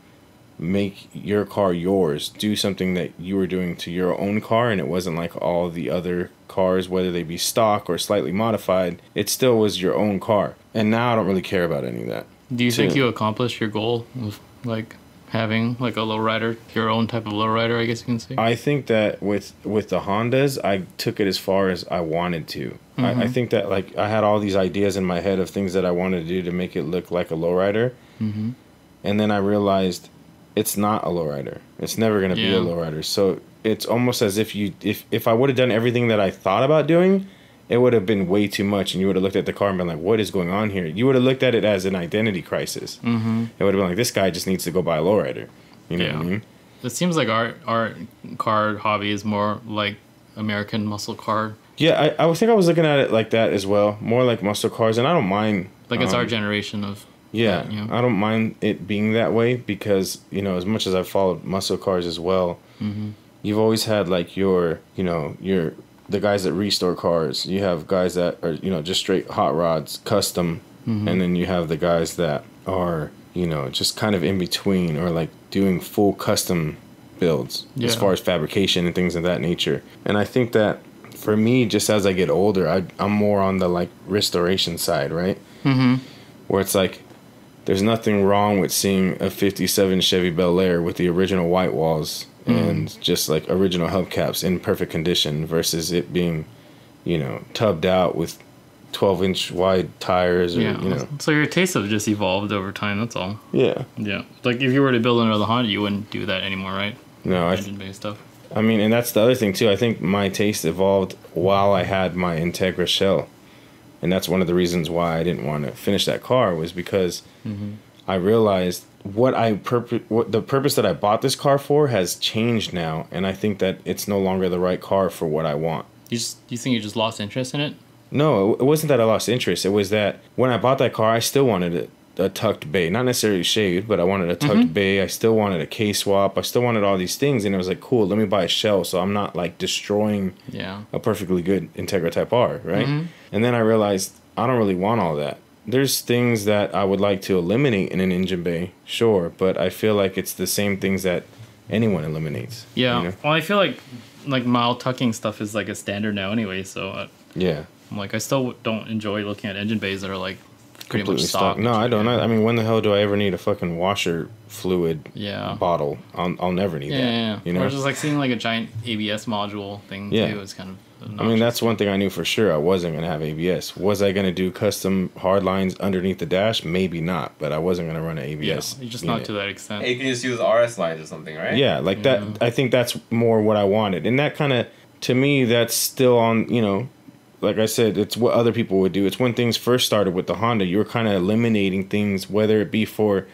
make your car yours, do something that you were doing to your own car, and it wasn't like all the other cars, whether they be stock or slightly modified, it still was your own car. And now I don't really care about any of that. Do you think you accomplished your goal of like having like a lowrider, your own type of lowrider, I guess you can say? I think that with the Hondas, I took it as far as I wanted to. I think that like I had all these ideas in my head of things that I wanted to do to make it look like a lowrider, and then I realized it's not a lowrider. It's never going to be a lowrider. So it's almost as if if I would have done everything that I thought about doing, it would have been way too much, and you would have looked at the car and been like, what is going on here? You would have looked at it as an identity crisis. It would have been like, this guy just needs to go buy a lowrider. You know what I mean? it seems like our car hobby is more like American muscle car. Yeah, I think I was looking at it like that as well. More like muscle cars, and I don't mind. Like it's our generation of. Yeah, you know? I don't mind it being that way because, you know, as much as I've followed muscle cars as well, you've always had like the guys that restore cars. You have guys that are, you know, just straight hot rods, custom, and then you have the guys that are, you know, just kind of in between or like doing full custom builds as far as fabrication and things of that nature. And I think that for me, just as I get older, I'm more on the like restoration side, right? Where it's like, there's nothing wrong with seeing a 57 Chevy Bel Air with the original white walls and just like original hubcaps in perfect condition versus it being, you know, tubbed out with 12-inch wide tires or, you know. So your tastes have just evolved over time, that's all. Yeah. Yeah. Like if you were to build another Honda, you wouldn't do that anymore, right? No, engine-based stuff. I mean, and that's the other thing too. I think my taste evolved while I had my Integra shell. And that's one of the reasons why I didn't want to finish that car was because I realized what the purpose that I bought this car for has changed now, and I think that it's no longer the right car for what I want. You think you just lost interest in it? No, it wasn't that I lost interest. It was that when I bought that car, I still wanted a tucked bay, not necessarily shaved, but I wanted a tucked bay. I still wanted a K-swap. I still wanted all these things, and it was like, cool, let me buy a shell so I'm not like destroying a perfectly good Integra Type R, right? And then I realized I don't really want all that. There's things that I would like to eliminate in an engine bay, sure, but I feel like it's the same things that anyone eliminates. Yeah, you know? Well, I feel like mild tucking stuff is like a standard now anyway, so yeah. I'm like, I still don't enjoy looking at engine bays that are like pretty completely much stock. No, I don't. I mean, when the hell do I ever need a fucking washer fluid bottle? I'll never need that. Yeah. You know, or just like seeing like a giant ABS module thing too is kind of. I mean, that's one thing I knew for sure. I wasn't gonna have ABS. Was I gonna do custom hard lines underneath the dash? Maybe not, but I wasn't gonna run an ABS. Yeah, just not to that extent. Hey, you can just use RS lines or something, right? Yeah, like that. I think that's more what I wanted, and that kind of, to me, that's still on. You know, like I said, it's what other people would do. It's when things first started with the Honda, you were kind of eliminating things, whether it be for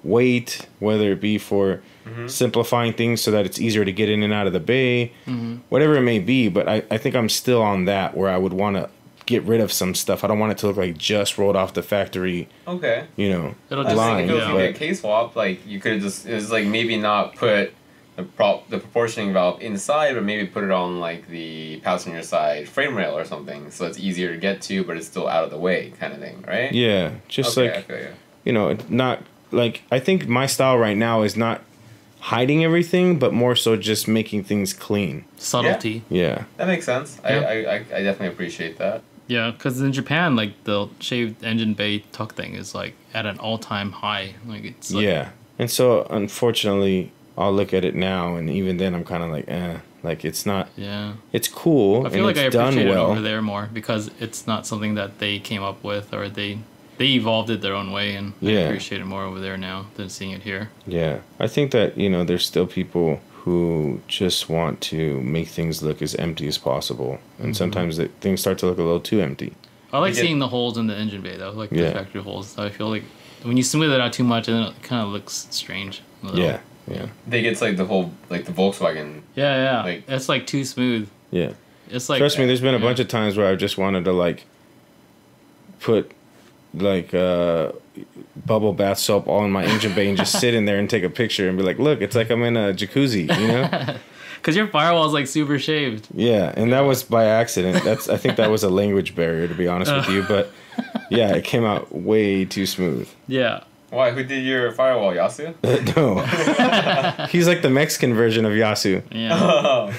weight, whether it be for simplifying things so that it's easier to get in and out of the bay, whatever it may be. But I think I'm still on that where I would want to get rid of some stuff. I don't want it to look like just rolled off the factory. Okay. You know, it'll just line. If you get a K-swap, like you could just, it's like maybe not put the proportioning valve inside, but maybe put it on like the passenger side frame rail or something, so it's easier to get to, but it's still out of the way, kind of thing, right? Yeah, just you know, not like, I think my style right now is not hiding everything, but more so just making things clean. Subtlety. Yeah. That makes sense. Yeah. I definitely appreciate that. Yeah, because in Japan, like the shaved engine bay tuck thing is like at an all-time high. Like it's like, and so unfortunately, I'll look at it now, and even then, I'm kind of like, like it's not. Yeah. It's cool. I feel like I appreciate it well over there more because it's not something that they came up with or they evolved it their own way, and I appreciate it more over there now than seeing it here. Yeah, I think that, you know, there's still people who just want to make things look as empty as possible, and sometimes things start to look a little too empty. I like seeing the holes in the engine bay though, like the factory holes. So I feel like when you smooth it out too much, then it kind of looks strange. Yeah. They get like the whole, like the Volkswagen. Yeah. Like, it's like too smooth. Yeah. It's like, trust me, there's been a bunch of times where I just wanted to like put like bubble bath soap all in my engine bay and just sit in there and take a picture and be like, look, it's like I'm in a jacuzzi, you know? Because your firewall is like super shaved. Yeah, and that was by accident. I think that was a language barrier, to be honest with you. But yeah, it came out way too smooth. Yeah. Why? Who did your firewall, Yasu? No. He's like the Mexican version of Yasu. Yeah.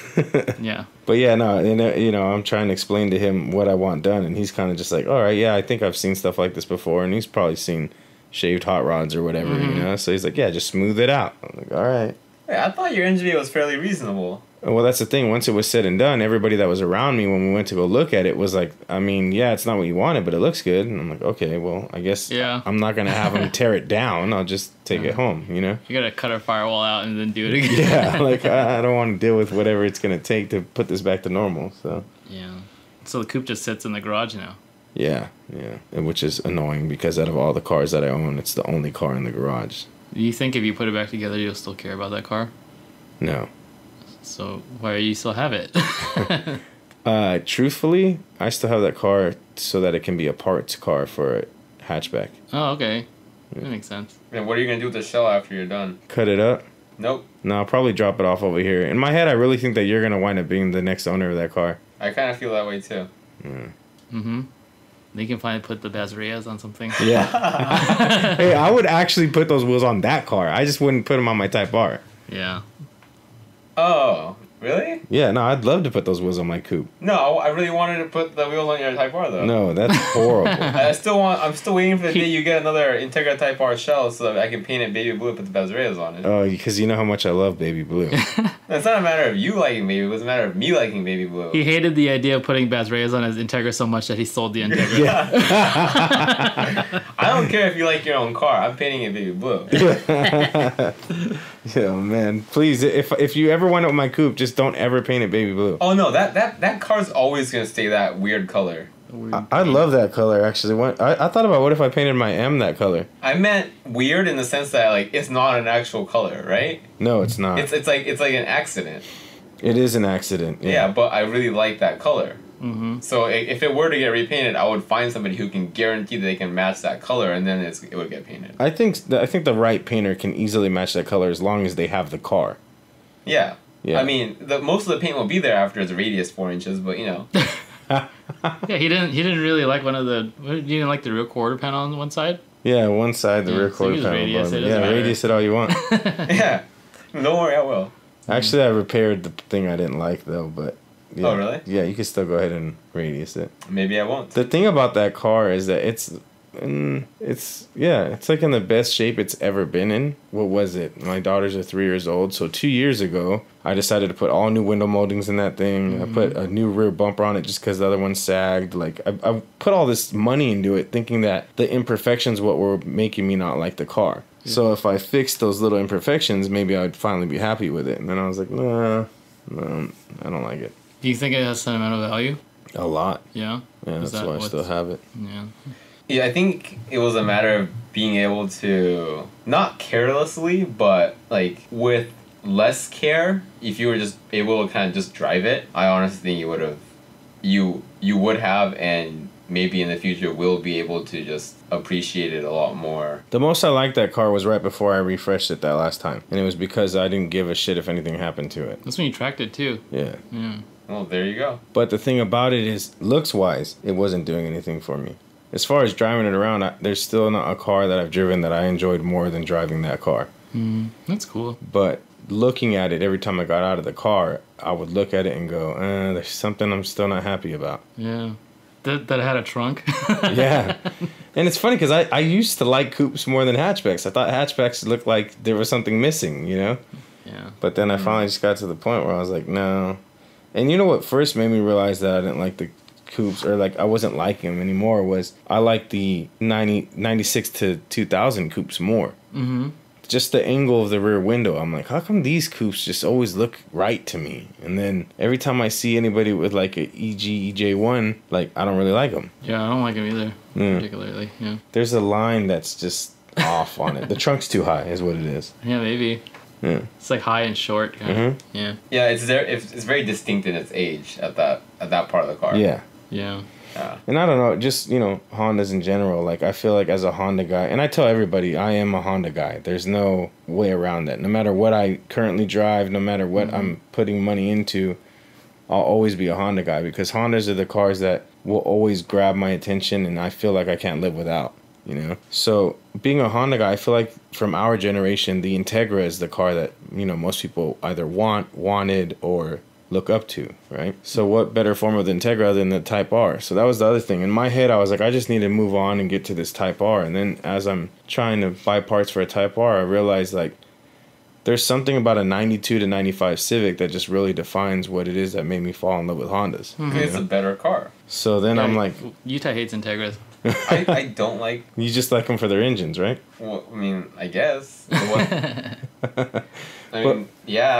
Yeah. But yeah, no, you know, I'm trying to explain to him what I want done, and he's kind of just like, all right, yeah, I think I've seen stuff like this before, and he's probably seen shaved hot rods or whatever, you know? So he's like, yeah, just smooth it out. I'm like, all right. Wait, I thought your engine bay was fairly reasonable. Well, that's the thing. Once it was said and done, everybody that was around me when we went to go look at it was like, I mean, yeah, it's not what you wanted, but it looks good. And I'm like, okay, well, I guess I'm not going to have them tear it down. I'll just take it home, you know? You got to cut our firewall out and then do it again. Yeah, like I don't want to deal with whatever it's going to take to put this back to normal, so. Yeah. So the coupe just sits in the garage now. Yeah. And which is annoying because out of all the cars that I own, it's the only car in the garage. Do you think if you put it back together, you'll still care about that car? No. So why do you still have it? Truthfully, I still have that car so that it can be a parts car for a hatchback. Oh, okay. That makes sense. And what are you gonna do with the shell after you're done? Cut it up? Nope. No, I'll probably drop it off over here. In my head, I really think that you're gonna wind up being the next owner of that car. I kind of feel that way too. Mm-hmm. They can finally put the Bazarias on something. Yeah. Hey, I would actually put those wheels on that car. I just wouldn't put them on my Type R. Yeah. Oh, really? Yeah, no, I'd love to put those wheels on my coupe. No, I really wanted to put the wheels on your Type R though. No, that's horrible. I'm still waiting for the day you get another Integra Type R shell so that I can paint it baby blue and put the Bazarias on it. Oh, because you know how much I love baby blue. It's not a matter of you liking baby blue, it's a matter of me liking baby blue. He hated the idea of putting Bazarias on his Integra so much that he sold the Integra. Yeah. I don't care if you like your own car, I'm painting it baby blue. Yeah, man. Please, if you ever wind up with my coupe, just don't ever paint it baby blue. Oh no, that car's always gonna stay that weird color. I love that color, actually. I thought about what if I painted my M that color. I meant weird in the sense that like it's not an actual color, right? No, it's not. It's like an accident. It is an accident. Yeah, but I really like that color. Mm-hmm. So if it were to get repainted, I would find somebody who can guarantee that they can match that color, and then it would get painted. I think the right painter can easily match that color as long as they have the car. Yeah. Yeah. I mean, most of the paint will be there after its radius 4 inches, but you know. Yeah, he didn't really like one of the. You didn't like the rear quarter panel on one side. Yeah, one side, the Yeah, rear so quarter use panel. radius, button. it doesn't Yeah, matter. radius it all you want. Yeah. Don't worry, I will. Actually, I repaired the thing I didn't like though, but. Yeah. Oh, really? Yeah, you can still go ahead and radius it. Maybe I won't. The thing about that car is that it's like in the best shape it's ever been in. What was it? My daughters are 3 years old, so 2 years ago I decided to put all new window moldings in that thing. Mm-hmm. I put a new rear bumper on it just because the other one sagged. Like I put all this money into it, thinking that the imperfections what were making me not like the car. So if I fixed those little imperfections, maybe I'd finally be happy with it. And then I was like, no, I don't like it. Do you think it has sentimental value? A lot. Yeah. Yeah, Is that's that why I what's- still have it. Yeah. Yeah, I think it was a matter of being able to, not carelessly, but like with less care, if you were just able to kind of just drive it, I honestly think you would have, and maybe in the future will be able to just appreciate it a lot more. The most I liked that car was right before I refreshed it that last time. And it was because I didn't give a shit if anything happened to it. That's when you tracked it too. Yeah. Yeah. Well, there you go. But the thing about it is, looks-wise, it wasn't doing anything for me. As far as driving it around, there's still not a car that I've driven that I enjoyed more than driving that car. That's cool. But looking at it, every time I got out of the car, I would look at it and go, there's something I'm still not happy about. Yeah. That it had a trunk. Yeah. And it's funny because I used to like coupes more than hatchbacks. I thought hatchbacks looked like there was something missing, you know? Yeah. But then I finally just got to the point where I was like, no. And you know what first made me realize that I didn't like the coupes, or like I wasn't liking them anymore, was I like the 96 to 2000 coupes more. Mm-hmm. Just the angle of the rear window. I'm like, how come these coupes just always look right to me? And then every time I see anybody with like a EJ1, like I don't really like them. Yeah, I don't like him either. Mm. Particularly. Yeah. There's a line that's just off on it. The trunk's too high is what it is. Yeah, maybe. Yeah. It's like high and short. Kind of. Yeah. Yeah, it's there. It's very distinct in its age at that part of the car. Yeah. Yeah. Yeah. And I don't know, just, Hondas in general, like, I feel like as a Honda guy, and I tell everybody, I am a Honda guy. There's no way around that. No matter what I currently drive, no matter what I'm putting money into, I'll always be a Honda guy, because Hondas are the cars that will always grab my attention, and I feel like I can't live without, So, being a Honda guy, I feel like from our generation, the Integra is the car that, most people either wanted, or look up to, right? So what better form of the Integra than the Type R? So that was the other thing. In my head, I was like, I just need to move on and get to this Type R. And then as I'm trying to buy parts for a Type R, I realized, like, there's something about a 92 to 95 Civic that just really defines what it is that made me fall in love with Hondas. It's a better car. So then I'm like... Utah hates Integras. I don't like... You just like them for their engines, right? Well, I mean, I guess. I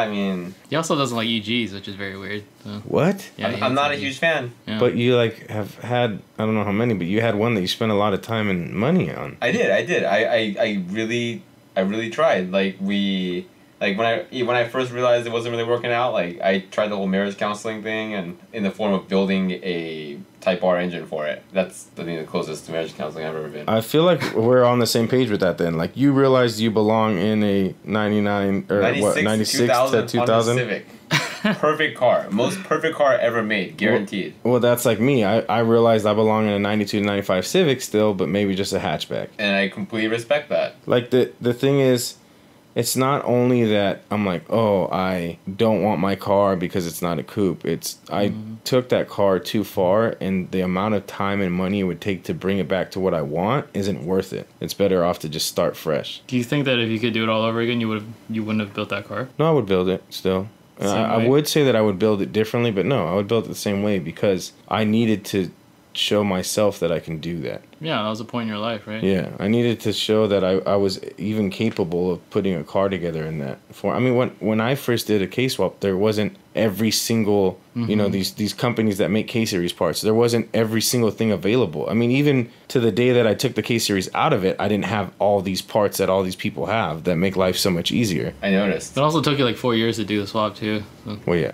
mean... He also doesn't like EGs, which is very weird. So. What? Yeah, he I'm not a hates EGs. huge fan. Yeah. But you, like, have had... I don't know how many, but you had one that you spent a lot of time and money on. I did. I really tried. Like, Like when I first realized it wasn't really working out, like I tried the whole marriage counseling thing, and in the form of building a Type R engine for it. That's I think the closest to marriage counseling I've ever been. I feel like we're on the same page with that then. Like you realized you belong in a 99 or 96 to 2000 Honda Civic. Perfect car. Most perfect car ever made, guaranteed. Well, that's like me. I realized I belong in a 92 to 95 Civic still, but maybe just a hatchback. And I completely respect that. Like the thing is, it's not only that I'm like, oh, I don't want my car because it's not a coupe. It's I took that car too far, and the amount of time and money it would take to bring it back to what I want isn't worth it. It's better off to just start fresh. Do you think that if you could do it all over again, you wouldn't have built that car? No, I would build it still. I would say that I would build it differently, but no, I would build it the same way because I needed to show myself that I can do that. Yeah, that was a point in your life, right? Yeah, I needed to show that I was even capable of putting a car together in that form. I mean, when I first did a K-swap, there wasn't every single, you know, these companies that make K-Series parts. There wasn't every single thing available. I mean, even to the day that I took the K-Series out of it, I didn't have all these parts that all these people have that make life so much easier. I noticed. It also took you like 4 years to do the swap, too. So. Well, yeah.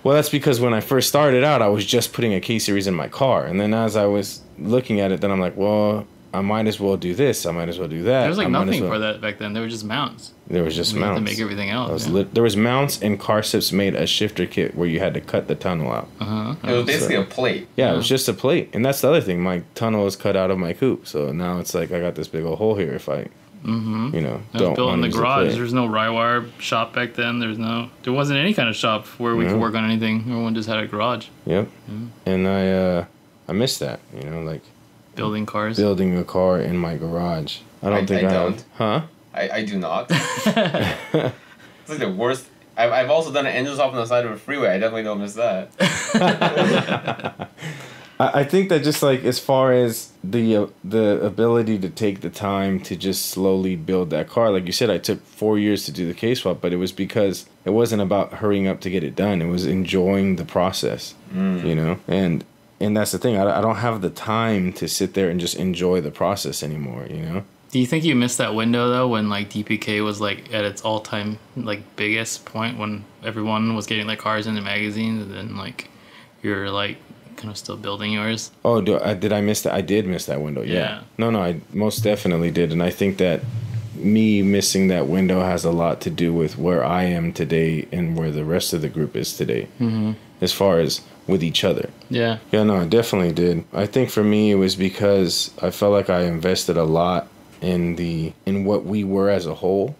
Well, that's because when I first started out, I was just putting a K-Series in my car. And then as I was looking at it, then I'm like, well, I might as well do this. I might as well do that. There was like nothing for that back then. There were just mounts. There was just mounts. To make everything else. There was mounts, and car sips made a shifter kit where you had to cut the tunnel out. It was basically a plate. Yeah, it was just a plate. And that's the other thing. My tunnel was cut out of my coupe. So now it's like I got this big old hole here if I... You know, it was built in the garage. There was no Rywire shop back then. There wasn't any kind of shop where we could work on anything. Everyone just had a garage. Yep. And I miss that. You know, like building cars. Building a car in my garage. I don't think I don't. Huh? I do not. It's like the worst. I've also done an engine swap on the side of a freeway. I definitely don't miss that. I think that just like as far as the ability to take the time to just slowly build that car, like you said, I took 4 years to do the K-swap, but it was because it wasn't about hurrying up to get it done. It was enjoying the process, you know? And that's the thing. I don't have the time to sit there and just enjoy the process anymore, you know? Do you think you missed that window though when like DPK was like at its all-time like biggest point when everyone was getting their cars in the magazines and then like you're like kind of still building yours? Oh, did I miss that? I did miss that window. Yeah. No, I most definitely did, and I think that me missing that window has a lot to do with where I am today and where the rest of the group is today, as far as with each other. Yeah. Yeah. No, I definitely did. I think for me it was because I felt like I invested a lot in what we were as a whole.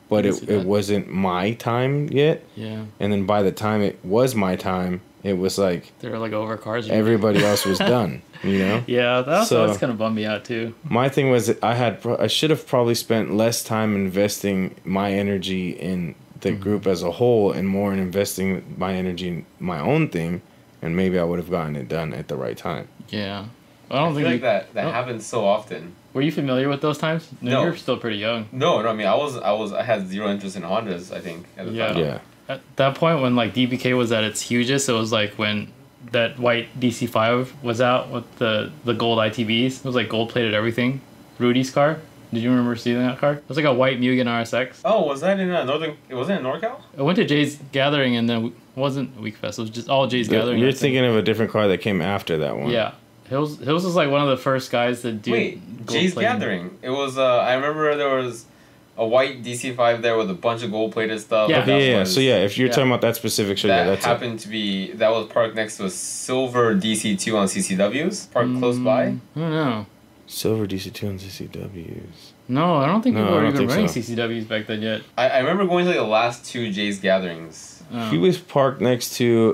But it wasn't my time yet. Yeah. And then by the time it was my time, it was like they were like over cars. Everybody else was done, you know. Yeah, that's kind of bummed me out too. My thing was that I should have probably spent less time investing my energy in the group as a whole and more in investing my energy in my own thing, and maybe I would have gotten it done at the right time. Yeah, I feel like that happens so often. Were you familiar with those times? No, you're still pretty young. No. I mean, I had zero interest in Hondas. I think at the time. Yeah. At that point, when like DPK was at its hugest, it was like when that white DC5 was out with the gold ITBs. It was like gold plated everything. Rudy's car. Did you remember seeing that car? It was like a white Mugen RSX. Oh, was that in Northern? It wasn't in NorCal. I went to Jay's Gathering and then it wasn't Week Fest. It was just all Jay's Gathering. You're thinking of a different car that came after that one. Yeah. Hills was like one of the first guys to do. Wait, Jay's Gathering. It was. I remember there was a white DC5 there with a bunch of gold plated stuff. Yeah. Yeah. So yeah, if you're talking about that specific show, that happened to be that was parked next to a silver DC2 on CCWs, parked close by. I don't know. Silver DC2 on CCWs. No, I don't think people were even running CCWs back then yet. I remember going to like the last two Jay's Gatherings. He was parked next to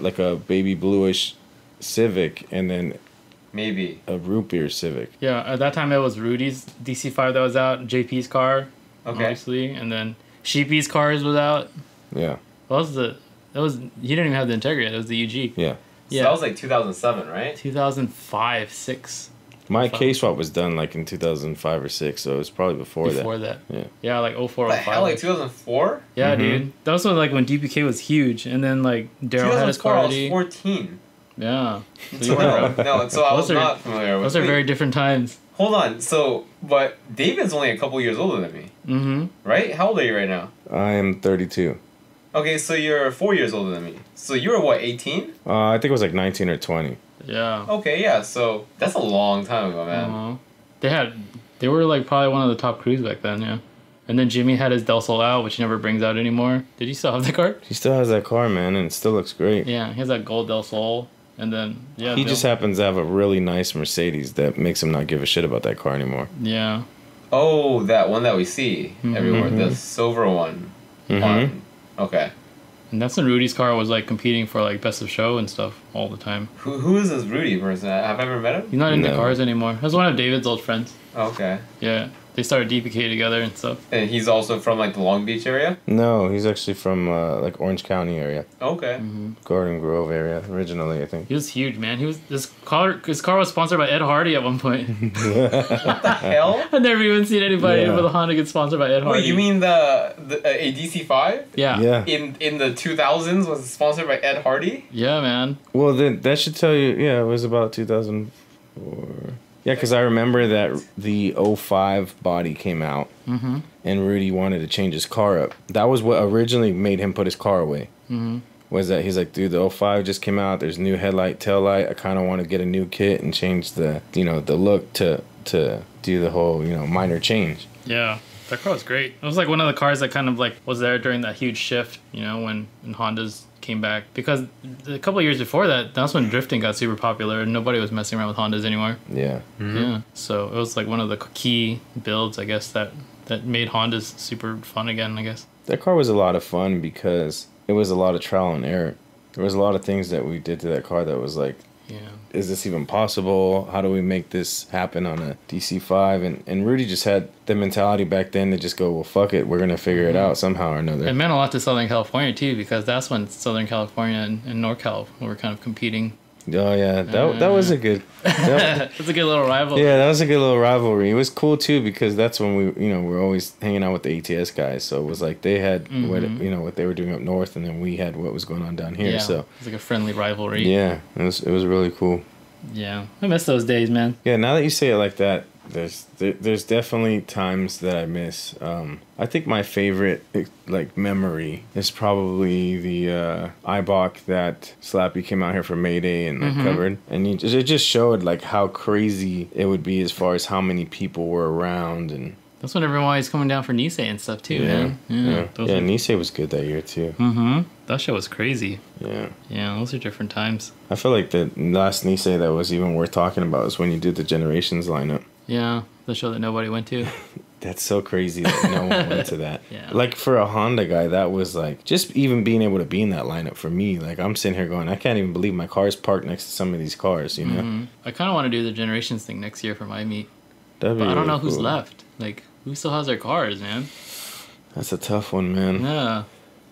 like a baby bluish Civic and then maybe a root beer Civic. Yeah, at that time it was Rudy's DC5 that was out, JP's car, obviously, and then Sheepy's cars was out. Yeah. That was he didn't even have the Integra yet. It was the UG. Yeah. So that was like 2007, right? 2005, 6. My K-swap was done like in 2005 or 6, so it was probably before that. Before that. Yeah. Yeah, like 04, the 05. hell, like 2004? Yeah, dude. That was like when DPK was huge, and then like Daryl had his car already. I was 14. Yeah. So So you were- no, so I was Those are- not familiar with. Those are wait, very different times. Hold on. So, but David's only a couple years older than me, Mm-hmm. right? How old are you right now? I am 32. Okay, so you're 4 years older than me. So you were what, 18? I think it was like 19 or 20. Yeah. Okay, yeah. So that's a long time ago, man. They were like probably one of the top crews back then, yeah. And then Jimmy had his Del Sol out, which he never brings out anymore. Did he still have the car? He still has that car, man, and it still looks great. Yeah, he has that gold Del Sol. And then, yeah. He just happens to have a really nice Mercedes that makes him not give a shit about that car anymore. Yeah. Oh, that one that we see everywhere, Mhm. the silver one. Mhm. Okay. And that's when Rudy's car was like competing for like best of show and stuff all the time. Who is this Rudy person? Have I ever met him? He's not into No. cars anymore. That's one of David's old friends. Okay. Yeah. They started DPK together and stuff. And he's also from like the Long Beach area? No, he's actually from like Orange County area, Okay. Garden Grove area originally, I think. He was huge, man. His car was sponsored by Ed Hardy at one point. What the hell? I've never even seen anybody Yeah. with a Honda get sponsored by Ed Hardy. Wait, you mean the a DC5 Yeah. Yeah. in the 2000s was sponsored by Ed Hardy? Yeah, man. Well, then that should tell you. Yeah, it was about 2004. Yeah, because I remember that the 05 body came out, Mm-hmm. and Rudy wanted to change his car up. That was what originally made him put his car away. Mm-hmm. Was that he's like, dude, the 05 just came out. There's new headlight, tail light. I kind of want to get a new kit and change the the look to do the whole minor change. Yeah. That car was great. It was like one of the cars that kind of like was there during that huge shift, when Hondas came back. Because a couple of years before that's when drifting got super popular and nobody was messing around with Hondas anymore. Yeah. Yeah. So it was like one of the key builds, I guess, that made Hondas super fun again, I guess. That car was a lot of fun because it was a lot of trial and error. There was a lot of things that we did to that car that was like, Yeah. is this even possible? How do we make this happen on a DC5? And Rudy just had the mentality back then to just go, well, fuck it. We're going to figure it out somehow or another. It meant a lot to Southern California, too, because that's when Southern California and NorCal were kind of competing. Oh, yeah. That was a good... that- It's a good little rival. yeah, that was a good little rivalry. It was cool, too, because that's when we're always hanging out with the ATS guys. So it was like they had what they were doing up north, and then we had what was going on down here. Yeah, So it was like a friendly rivalry. yeah, it was really cool. Yeah. I miss those days, man. Yeah, now that you say it like that, there's definitely times that I miss. I think my favorite memory is probably the Ibach that Slappy came out here for Mayday and covered, and it just showed like how crazy it would be as far as how many people were around and. That's when everyone was coming down for Nisei and stuff, too, Yeah, man. yeah. Those Yeah, were- Nisei was good that year too. Mm-hmm. That show was crazy. Yeah. Yeah, those are different times. I feel like the last Nisei that was even worth talking about is when you did the Generations lineup. Yeah, the show that nobody went to. That's so crazy that no one went to that. Yeah. Like for a Honda guy, that was like just even being able to be in that lineup for me. Like I'm sitting here going, I can't even believe my car's parked next to some of these cars. You know, Mhm. I kind of want to do the Generations thing next year for my meet, that'd be but I don't really know who's cool. left. Like, who still has their cars, man? That's a tough one, man. Yeah.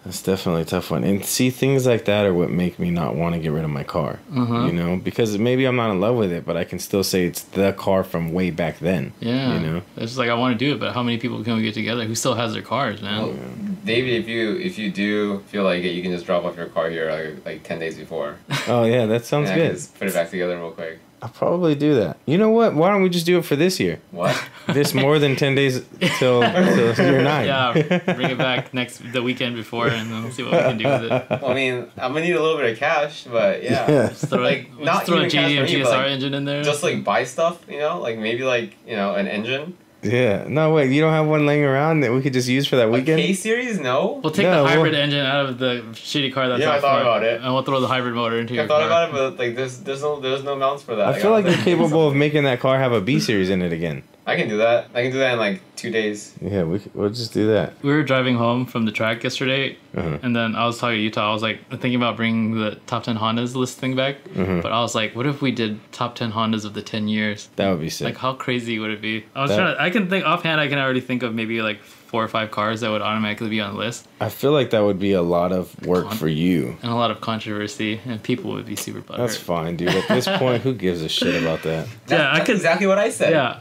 That's definitely a tough one. And see, things like that are what make me not want to get rid of my car. Uh-huh. You know, because maybe I'm not in love with it, but I can still say it's the car from way back then. Yeah. You know. It's just like I want to do it, but how many people can we get together who still has their cars, man? Well, David, if you do feel like it, you can just drop off your car here like 10 days before. Oh yeah, that sounds And I can good. just put it back together real quick. I'll probably do that. You know what? Why don't we just do it for this year? What? This more than 10 days till year 9. Yeah, bring it back the weekend before, and then we'll see what we can do with it. Well, I mean, I'm gonna need a little bit of cash, but yeah. Just throw, Like, we'll not just throw a even cash GD and for me, GSR but, like, engine in there. Just like buy stuff, like maybe an engine. Yeah. No, wait. You don't have one laying around that we could just use for that A weekend? K series, no. We'll take No, the hybrid well- engine out of the shitty car that's Yeah, I out thought front, about it. and we'll throw the hybrid motor into your I thought car. about it, but like there's no mounts for that. I feel like gotta you're think capable of making that car have a B series in it again. I can do that. I can do that in like 2 days. Yeah, we'll just do that. We were driving home from the track yesterday, Uh-huh. and then I was talking to Utah. I was like thinking about bringing the top 10 Hondas list thing back, Mhm. but I was like, what if we did top 10 Hondas of the 10 years? That would be sick. Like, how crazy would it be? I was That- trying to, I can think offhand, I can already think of maybe like 4 or 5 cars that would automatically be on the list, I feel like that would be a lot of work for you. and a lot of controversy, and people would be super butthurt. That's fine, dude. At this point, who gives a shit about that? Yeah, I That's could. exactly what I said. Yeah,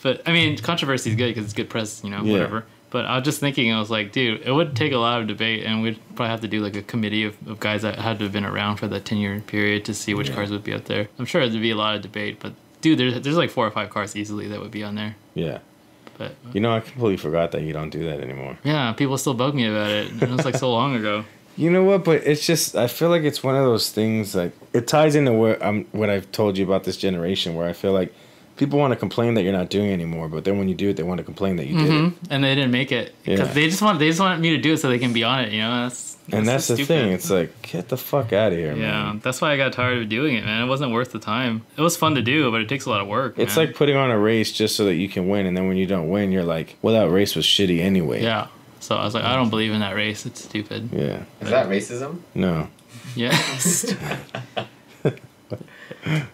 but I mean, controversy is good because it's good press, Yeah. whatever. But I was just thinking, I was like, dude, it would take a lot of debate, and we'd probably have to do like a committee of guys that had to have been around for that 10-year period to see which cars would be up there. I'm sure there'd be a lot of debate, but dude, there's like 4 or 5 cars easily that would be on there. Yeah. But You know, I completely forgot that you don't do that anymore. yeah, people still bug me about it. It was like so long ago. You know what? But it's just, I feel like it's one of those things, like, it ties into what I've told you about this generation, where I feel like people want to complain that you're not doing it anymore, but then when you do it, they want to complain that you did it. And they didn't make it. Because they just want me to do it so they can be on it, you know? That's the stupid. thing. It's like, get the fuck out of here, man. Yeah, that's why I got tired of doing it, man. It wasn't worth the time. It was fun to do, but it takes a lot of work. It's man. like putting on a race just so that you can win, and then when you don't win, you're like, well, that race was shitty anyway. Yeah. So I was like, I don't believe in that race. It's stupid. Yeah. Is that racism? No. Yes.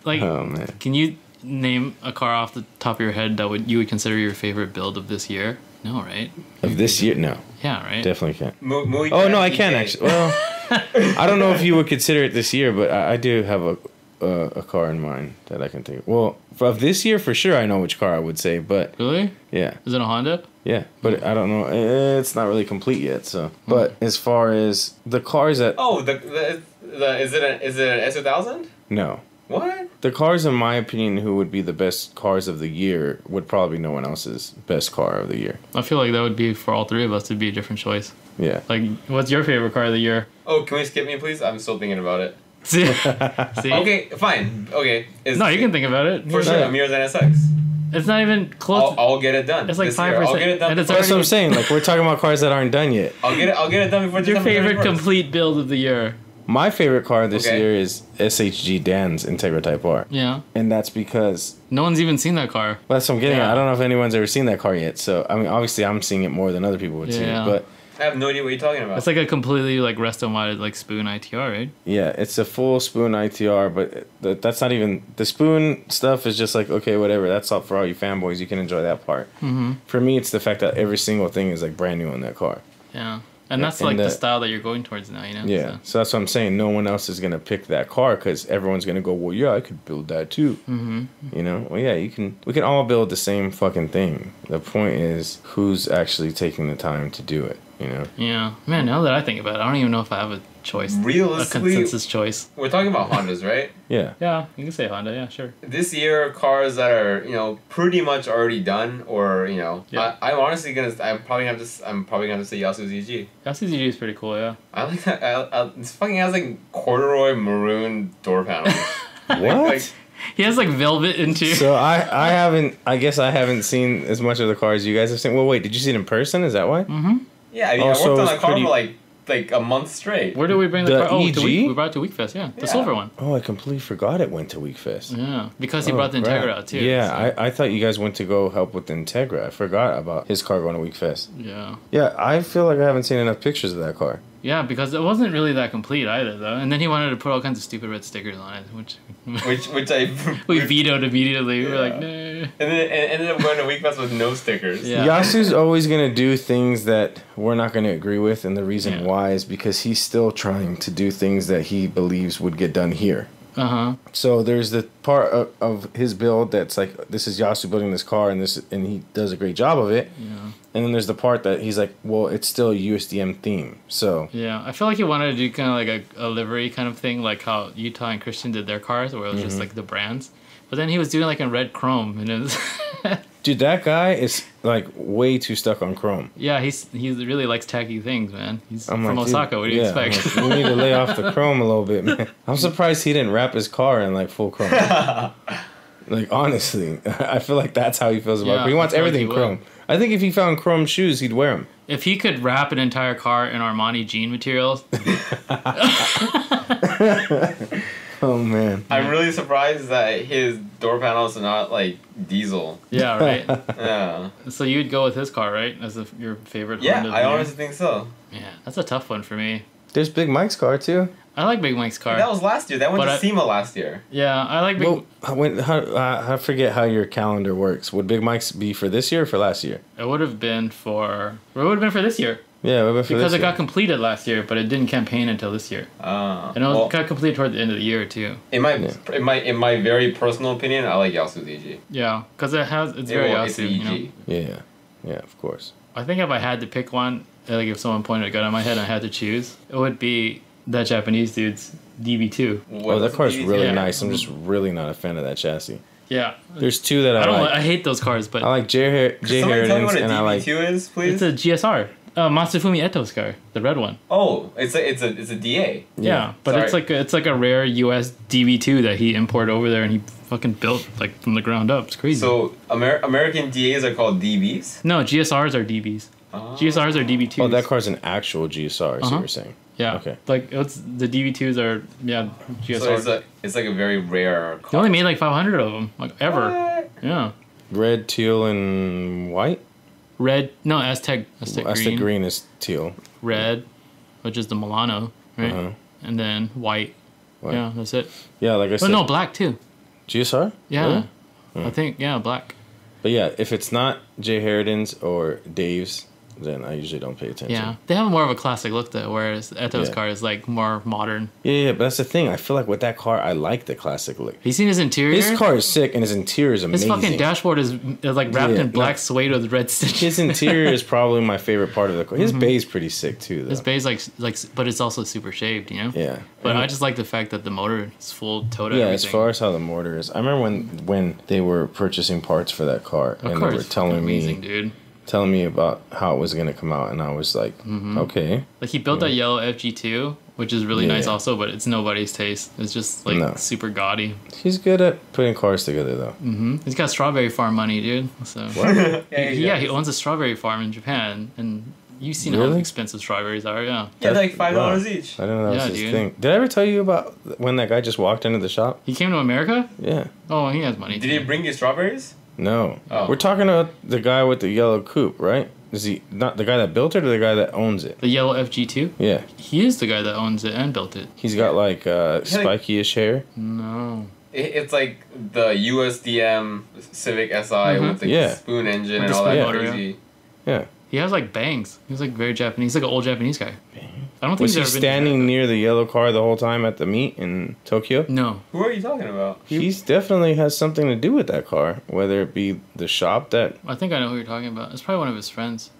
Like, Oh, man. can you name a car off the top of your head that you would consider your favorite build of this year? No, right? Of this year? No. Yeah, right? Definitely can't. Mui Oh, no, I DPK. can actually. Well, I don't know if you would consider it this year, but I do have a car in mind that I can think of. Well, of this year, for sure, I know which car I would say, but Really? yeah. Is it a Honda? Yeah, but I don't know. It's not really complete yet, so. But as far as the cars that... Oh, is it an S1000? No. What? The cars, in my opinion, who would be the best cars of the year would probably be no one else's best car of the year. I feel like that would be, for all three of us, it'd be a different choice. Yeah. Like, what's your favorite car of the year? Oh, can we skip me, please? I'm still thinking about it. See? Okay, fine. Okay. No, you can think about it. For sure, Amir's NSX. It's not even close. I'll get it done. It's like this year. 5%. I'll get it done. And it's That's what I'm already- saying. Like, we're talking about cars that aren't done yet. I'll get it done before What's your December favorite 31st. complete build of the year? My favorite car this Okay. year is SHG Dan's Integra Type R. Yeah. And that's because... No one's even seen that car. Well, that's what I'm getting at. Yeah. I don't know if anyone's ever seen that car yet. So, I mean, obviously, I'm seeing it more than other people would see Yeah. it. But, I have no idea what you're talking about. It's like a completely like resto-modded like Spoon ITR, right? yeah, it's a full Spoon ITR, but that's not even... The Spoon stuff is just like, okay, whatever. That's all for all you fanboys. You can enjoy that part. Mm-hmm. For me, it's the fact that every single thing is, like, brand new in that car. Yeah. And Yeah, that's and like the the- style that you're going towards now, you know? Yeah, so that's what I'm saying. No one else is going to pick that car because everyone's going to go, well, yeah, I could build that too. Mm-hmm. You know? Well, yeah, we can all build the same fucking thing. The point is who's actually taking the time to do it, you know? Yeah. Man, now that I think about it, I don't even know if I have a choice. A Realistically, consensus choice. we're talking about Hondas, right? Yeah. Yeah, you can say Honda, yeah, sure. This year, cars that are pretty much already done, or Yeah. I'm honestly I'm probably gonna have to say Yasu ZG. LCZG is pretty cool, yeah. I like that. It fucking has like corduroy maroon door panels. What? Like, He has like velvet interior. So I guess I haven't seen as much of the cars you guys have seen. Well, wait, did you see it in person? Is that why? Mm-hmm. yeah, I mean, Oh, I so worked it on was a car pretty- for like a month straight. Where do we bring the The car? Oh, EG? we brought it to Weekfest, yeah. The Yeah. silver one. Oh, I completely forgot it went to Weekfest. Yeah. Because he Oh, brought the crap. Integra out too. Yeah, so- I thought you guys went to go help with the Integra. I forgot about his car going to Weekfest. Yeah. Yeah, I feel like I haven't seen enough pictures of that car. Yeah, because it wasn't really that complete either, though. And then he wanted to put all kinds of stupid red stickers on it, which Which I we vetoed immediately. We were like, Yeah. nah. and then it ended up going to Weekfest with no stickers. Yeah. Yasu's always going to do things that we're not going to agree with, and the reason Yeah. why is because he's still trying to do things that he believes would get done here. Uh-huh. So there's the part of his build that's like, this is Yasu building this car, and he does a great job of it. Yeah. And then there's the part that he's like, well, it's still a USDM theme. So Yeah. I feel like he wanted to do kind of like a livery kind of thing, like how Utah and Christian did their cars, where it was just like the brands. But then he was doing like in red chrome, and it was... dude, that guy is like way too stuck on chrome. Yeah, he really likes tacky things, man. He's I'm from like, dude, Osaka. What do you yeah, expect? I'm like, we need to lay off the chrome a little bit, man. I'm surprised he didn't wrap his car in like full chrome. Like, honestly, I feel like that's how he feels about Yeah, it. He wants I feel like everything he chrome. I think if he found chrome shoes, he'd wear them. If he could wrap an entire car in Armani jean materials, Oh man. I'm really surprised that his door panels are not like diesel. yeah, right. Yeah. So you'd go with his car, right, as your favorite? Yeah, Honda of I the year? honestly think so. Yeah, that's a tough one for me. There's Big Mike's car too. I like Big Mike's car. That was last year. That went But to I- SEMA last year. Yeah, I like Big. Well, I forget how your calendar works. Would Big Mike's be for this year or for last year? It would have been for. It would have been for this year Yeah, what about for because this it got year? completed last year, but it didn't campaign until this year, and it Well, got completed toward the end of the year too. in my very personal opinion, I like Yasu ZG. Yeah, because it's very It's Yasu, you know. EG. Yeah, of course. I think if I had to pick one, like if someone pointed a gun at my head and I had to choose, it would be that Japanese dude's DB2. Oh, that car's really Yeah. nice. I'm just really not a fan of that chassis. Yeah. There's two that I I like. I hate those cars, but I like J. Somebody tell me Harridan's, what a and I like. DB2 is, please. it's a GSR. Matsufumi Eto's car, the red one. Oh, it's a DA. Yeah, but Sorry. it's like a rare US DB2 that he imported over there and he fucking built like from the ground up. It's crazy. So American DAs are called DBs. No, GSRs are DBs. GSRs are DB2s. Oh, that car's an actual GSR. Is what Uh-huh. you're saying? Yeah. Okay. Like it's the DB2s are GSRs. So it's like a very rare car. They only made like 500 of them, like ever. What? Yeah. Red, teal, and white. Red, no, Aztec Aztec green is teal. Red, which is the Milano, right? Uh-huh. And then white. White. Yeah, that's it. Yeah, like I But said. no, black too. GSR. Yeah. Really? I think, yeah, black. But yeah, if it's not J. Harridan's or Dave's, then I usually don't pay attention. Yeah. They have more of a classic look though, whereas Eto's Yeah. car is like more modern. Yeah, but that's the thing. I feel like with that car, I like the classic look. Have you seen his interior? His car is sick, and his interior is His amazing. fucking dashboard is like wrapped Yeah, in black no. suede with red stitches. His interior is probably my favorite part of the car. His bay's pretty sick too, though. His bay's like, but it's also super shaved, you know? Yeah. But And- I just like the fact that the motor is full total. Yeah, everything. as far as how the motor is, I remember when they were purchasing parts for that car, That and car they were is fucking amazing, dude. telling me about how it was gonna come out, and I was like, okay, Like he built that yellow FG2, which is really Yeah. nice also, but it's nobody's taste. It's just like No. super gaudy. he's good at putting cars together, though. He's got strawberry farm money, dude. So he owns a strawberry farm in Japan, and you've seen how Really? expensive strawberries are. Yeah, Yeah, like $5 Wow. each. I didn't know that Yeah, was his dude. thing. Did I ever tell you about when that guy just walked into the shop? he came to America. Yeah. Oh, he has money. Did too. he bring you strawberries? No. Oh. We're talking about the guy with the yellow coupe, right? Is he not the guy that built it or the guy that owns it? The yellow FG2. Yeah. He is the guy that owns it and built it. He's got like spiky-ish hair. No. It's like the USDM Civic SI with the Yeah. spoon engine With and the all that spoon motor, crazy. Yeah. He has like bangs. He's like very Japanese. He's like an old Japanese guy. I don't think Was he's he ever been to standing Japan. near the yellow car the whole time at the meet in Tokyo? No. Who are you talking about? He's definitely has something to do with that car, whether it be the shop that. I think I know who you're talking about. It's probably one of his friends.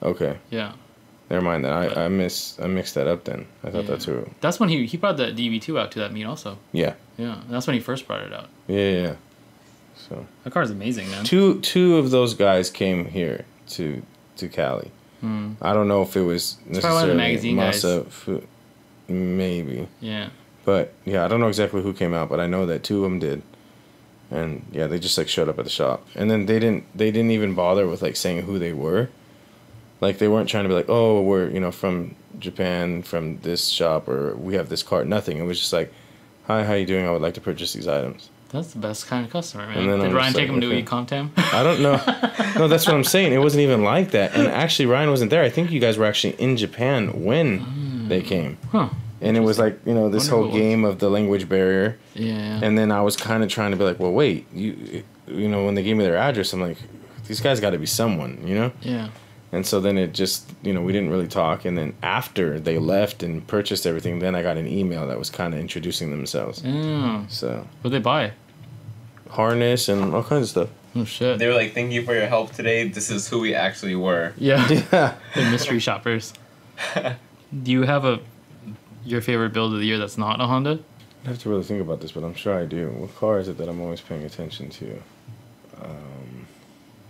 Okay, Yeah. never mind. Then I mixed that up. Then I thought that's who. That's when he brought that DB2 out to that meet also. Yeah, Yeah. That's when he first brought it out. yeah. So That car's amazing, man. two of those guys came here to Cali. I don't know if it was Hmm. probably one of the necessarily magazine guys. maybe, Yeah. but yeah, I don't know exactly who came out, but I know that two of them did. And yeah, they just like showed up at the shop, and then they didn't even bother with like saying who they were. Like they weren't trying to be like, oh, we're from Japan, from this shop, or we have this car. Nothing. It was just like, hi, how you doing? I would like to purchase these items. That's the best kind of customer, man. And then Did I'm Ryan just take like, him to okay. eat Comtam? I don't know. No, that's what I'm saying. It wasn't even like that. And actually, Ryan wasn't there. I think you guys were actually in Japan when they came. Huh. And it was like, this Wonder who whole it was. game of the language barrier. Yeah. And then I was kind of trying to be like, well, wait, when they gave me their address, I'm like, these guys got to be someone, Yeah. And so then it just, we didn't really talk. And then after they left and purchased everything, then I got an email that was kind of introducing themselves. Yeah. So What'd they buy? harness and all kinds of stuff. Oh, shit. They were like, thank you for your help today. This is who we actually were. Yeah. Yeah. The mystery shoppers. Do you have your favorite build of the year that's not a Honda? I have to really think about this, but I'm sure I do. What car is it that I'm always paying attention to?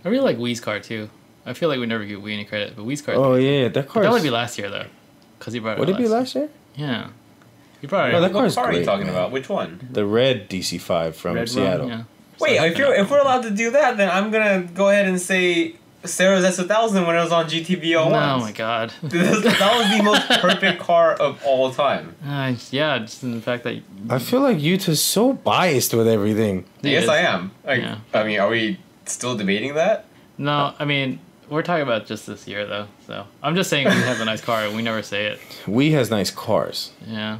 I really like Wee's car, too. I feel like we never give Wee any credit, but Wee's car... Oh, yeah, that car. That would be last year, though. Because he brought it Would out it be last year? Yeah. He brought it No, out. that What car's car are you great, talking man. about? Which one? The red DC5 from Red Seattle. Rum, yeah. Wait, So- if we're allowed to do that, then I'm gonna go ahead and say Sarah's S1000 when it was on GTV Oh 01. my god. That was the most perfect car of all time. Yeah, just in the fact that... I feel like Yuta's so biased with everything. Yes, is. I am. Yeah. I mean, are we still debating that? No, I mean, we're talking about just this year, though. So I'm just saying we have a nice car, and we never say it. We has nice cars. Yeah.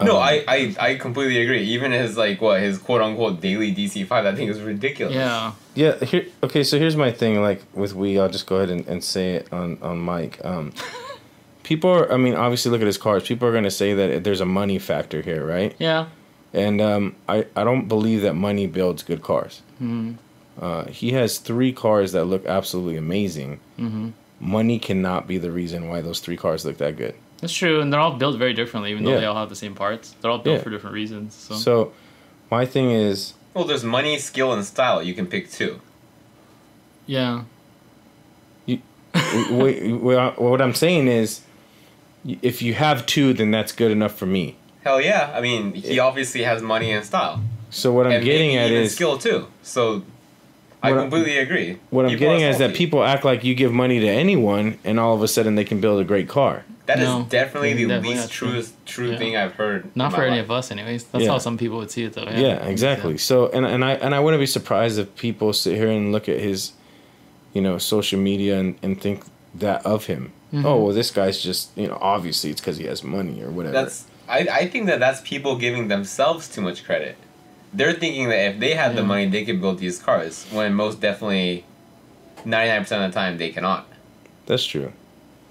No, I completely agree. Even his his quote unquote daily DC5, that thing is ridiculous. Yeah. Yeah, okay, so here's my thing, like, with I'll just go ahead and say it on mic. People are, obviously look at his cars. People are going to say that there's a money factor here, right? Yeah. And I don't believe that money builds good cars. He has 3 cars that look absolutely amazing. money cannot be the reason why those 3 cars look that good. That's true, and they're all built very differently, even though they all have the same parts. They're all built for different reasons. So my thing is... Well, there's money, skill, and style. You can pick 2. Yeah. What I'm saying is, if you have 2, then that's good enough for me. Hell yeah. I mean, he obviously has money and style. So what I'm getting at is... skill, too. So... I completely agree. What I'm getting at is that people act like you give money to anyone, and all of a sudden they can build a great car. That is definitely the least true thing I've heard. Not for any of us, anyways. That's how some people would see it, though. Yeah, exactly. So, and I wouldn't be surprised if people sit here and look at his, social media and think that of him. Mm-hmm. Oh, well, this guy's just, obviously it's because he has money or whatever. I think that's people giving themselves too much credit. They're thinking that if they had the money, they could build these cars, when most definitely 99% of the time they cannot. That's true.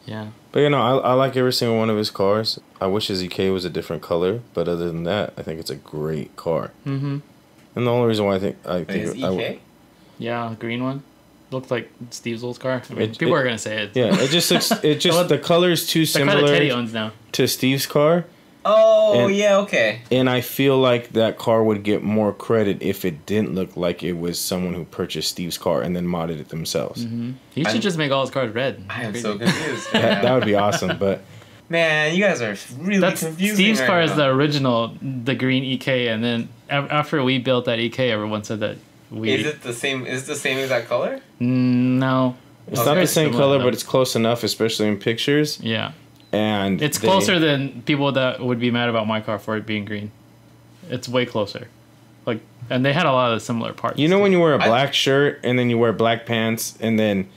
Yeah. But, I like every single one of his cars. I wish his EK was a different color, but other than that, I think it's a great car. Mm-hmm. And the only reason why I think his EK? Yeah, the green one. Looked like Steve's old car. I mean, people are going to say it. Yeah, it just looks... the color's too similar Teddy owns now. to Steve's car. Oh, okay. And I feel like that car would get more credit if it didn't look like it was someone who purchased Steve's car and then modded it themselves. Mm-hmm. He should just make all his cars red. I am so confused. That would be awesome, but... Man, you guys are really confusing. Steve's car is the original, the green EK, and then after we built that EK, everyone said that we... Is it the same exact color? No. It's not the same color, but it's close enough, especially in pictures. Yeah. And it's closer than people that would be mad about my car for it being green. It's way closer. And they had a lot of similar parts. When you wear a black shirt and then you wear black pants and then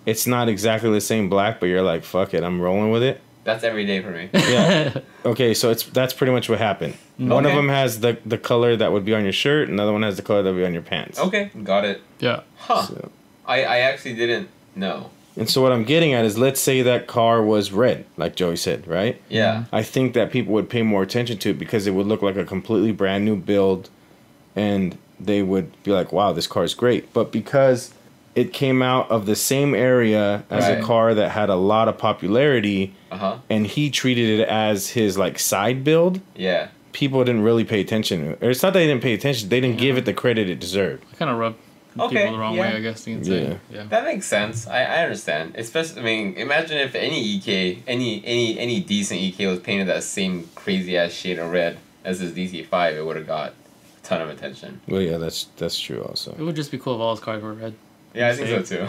it's not exactly the same black, but you're like, fuck it, I'm rolling with it. That's every day for me. Yeah. Okay, so that's pretty much what happened. One of them has the color that would be on your shirt, another one has the color that would be on your pants. Okay, got it. Yeah. Huh. So. I actually didn't know. And so what I'm getting at is, let's say that car was red, like Joey said, right? Yeah. I think that people would pay more attention to it because it would look like a completely brand new build, and they would be like, wow, this car is great. But because it came out of the same area as a car that had a lot of popularity, and he treated it as his side build, people didn't really pay attention. Or it's not that they didn't pay attention, they didn't give it the credit it deserved. I kind of rubbed people the wrong way, I guess you can say. Yeah. That makes sense. I understand. Especially, imagine if any EK, any decent EK was painted that same crazy ass shade of red as his DC5, it would have got a ton of attention. Well, yeah, that's true also. It would just be cool if all his cars were red. Yeah, I think so too.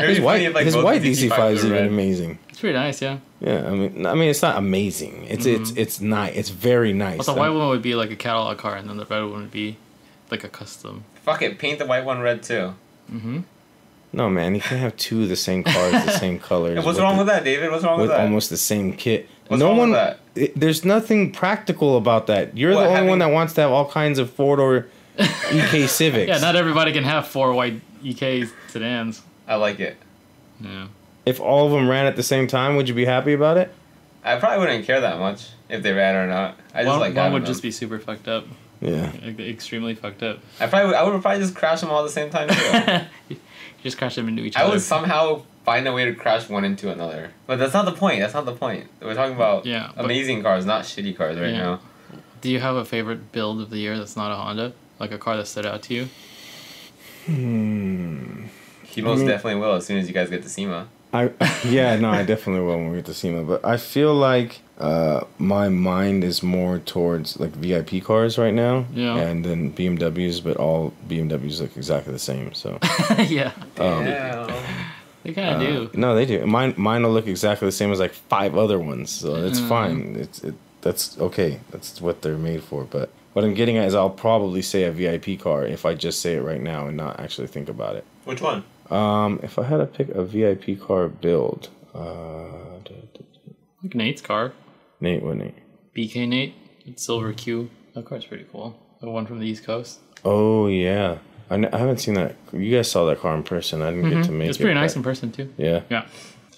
his white DC5 is even amazing. It's pretty nice, yeah. Yeah, I mean, it's not amazing. It's nice. It's very nice. But the white one would be like a catalog car, and then the red one would be like a custom. Fuck it, paint the white one red too. Mm-hmm. No, man, you can't have 2 of the same cars, the same colors. What's wrong with that, David? What's wrong with that? Almost the same kit. What's wrong with that? There's nothing practical about that. You're the only one that wants to have all kinds of 4-door EK Civics. Yeah, not everybody can have 4 white EK sedans. I like it. Yeah. If all of them ran at the same time, would you be happy about it? I probably wouldn't care that much if they ran or not. One would just be super fucked up. Yeah. Extremely fucked up. I would probably just crash them all at the same time too. You just crash them into each other. I would somehow find a way to crash one into another. But that's not the point. We're talking about amazing cars, not shitty cars right now. Do you have a favorite build of the year that's not a Honda? Like a car that stood out to you? He most definitely will as soon as you guys get to SEMA. I definitely will when we get to SEMA. But I feel like my mind is more towards VIP cars right now. Yeah. And then BMWs, but all BMWs look exactly the same. So. Yeah. They kind of do. No, they do. Mine will look exactly the same as 5 other ones. So it's fine. That's okay. That's what they're made for. But what I'm getting at is I'll probably say a VIP car if I just say it right now and not actually think about it. Which one? If I had to pick a VIP car build, like Nate's car. Nate, what Nate? BK Nate. It's Silver Q. That car's pretty cool. The one from the East Coast. Oh yeah, I haven't seen that. You guys saw that car in person. I didn't get to make it. It's pretty nice in person too. Yeah. Yeah.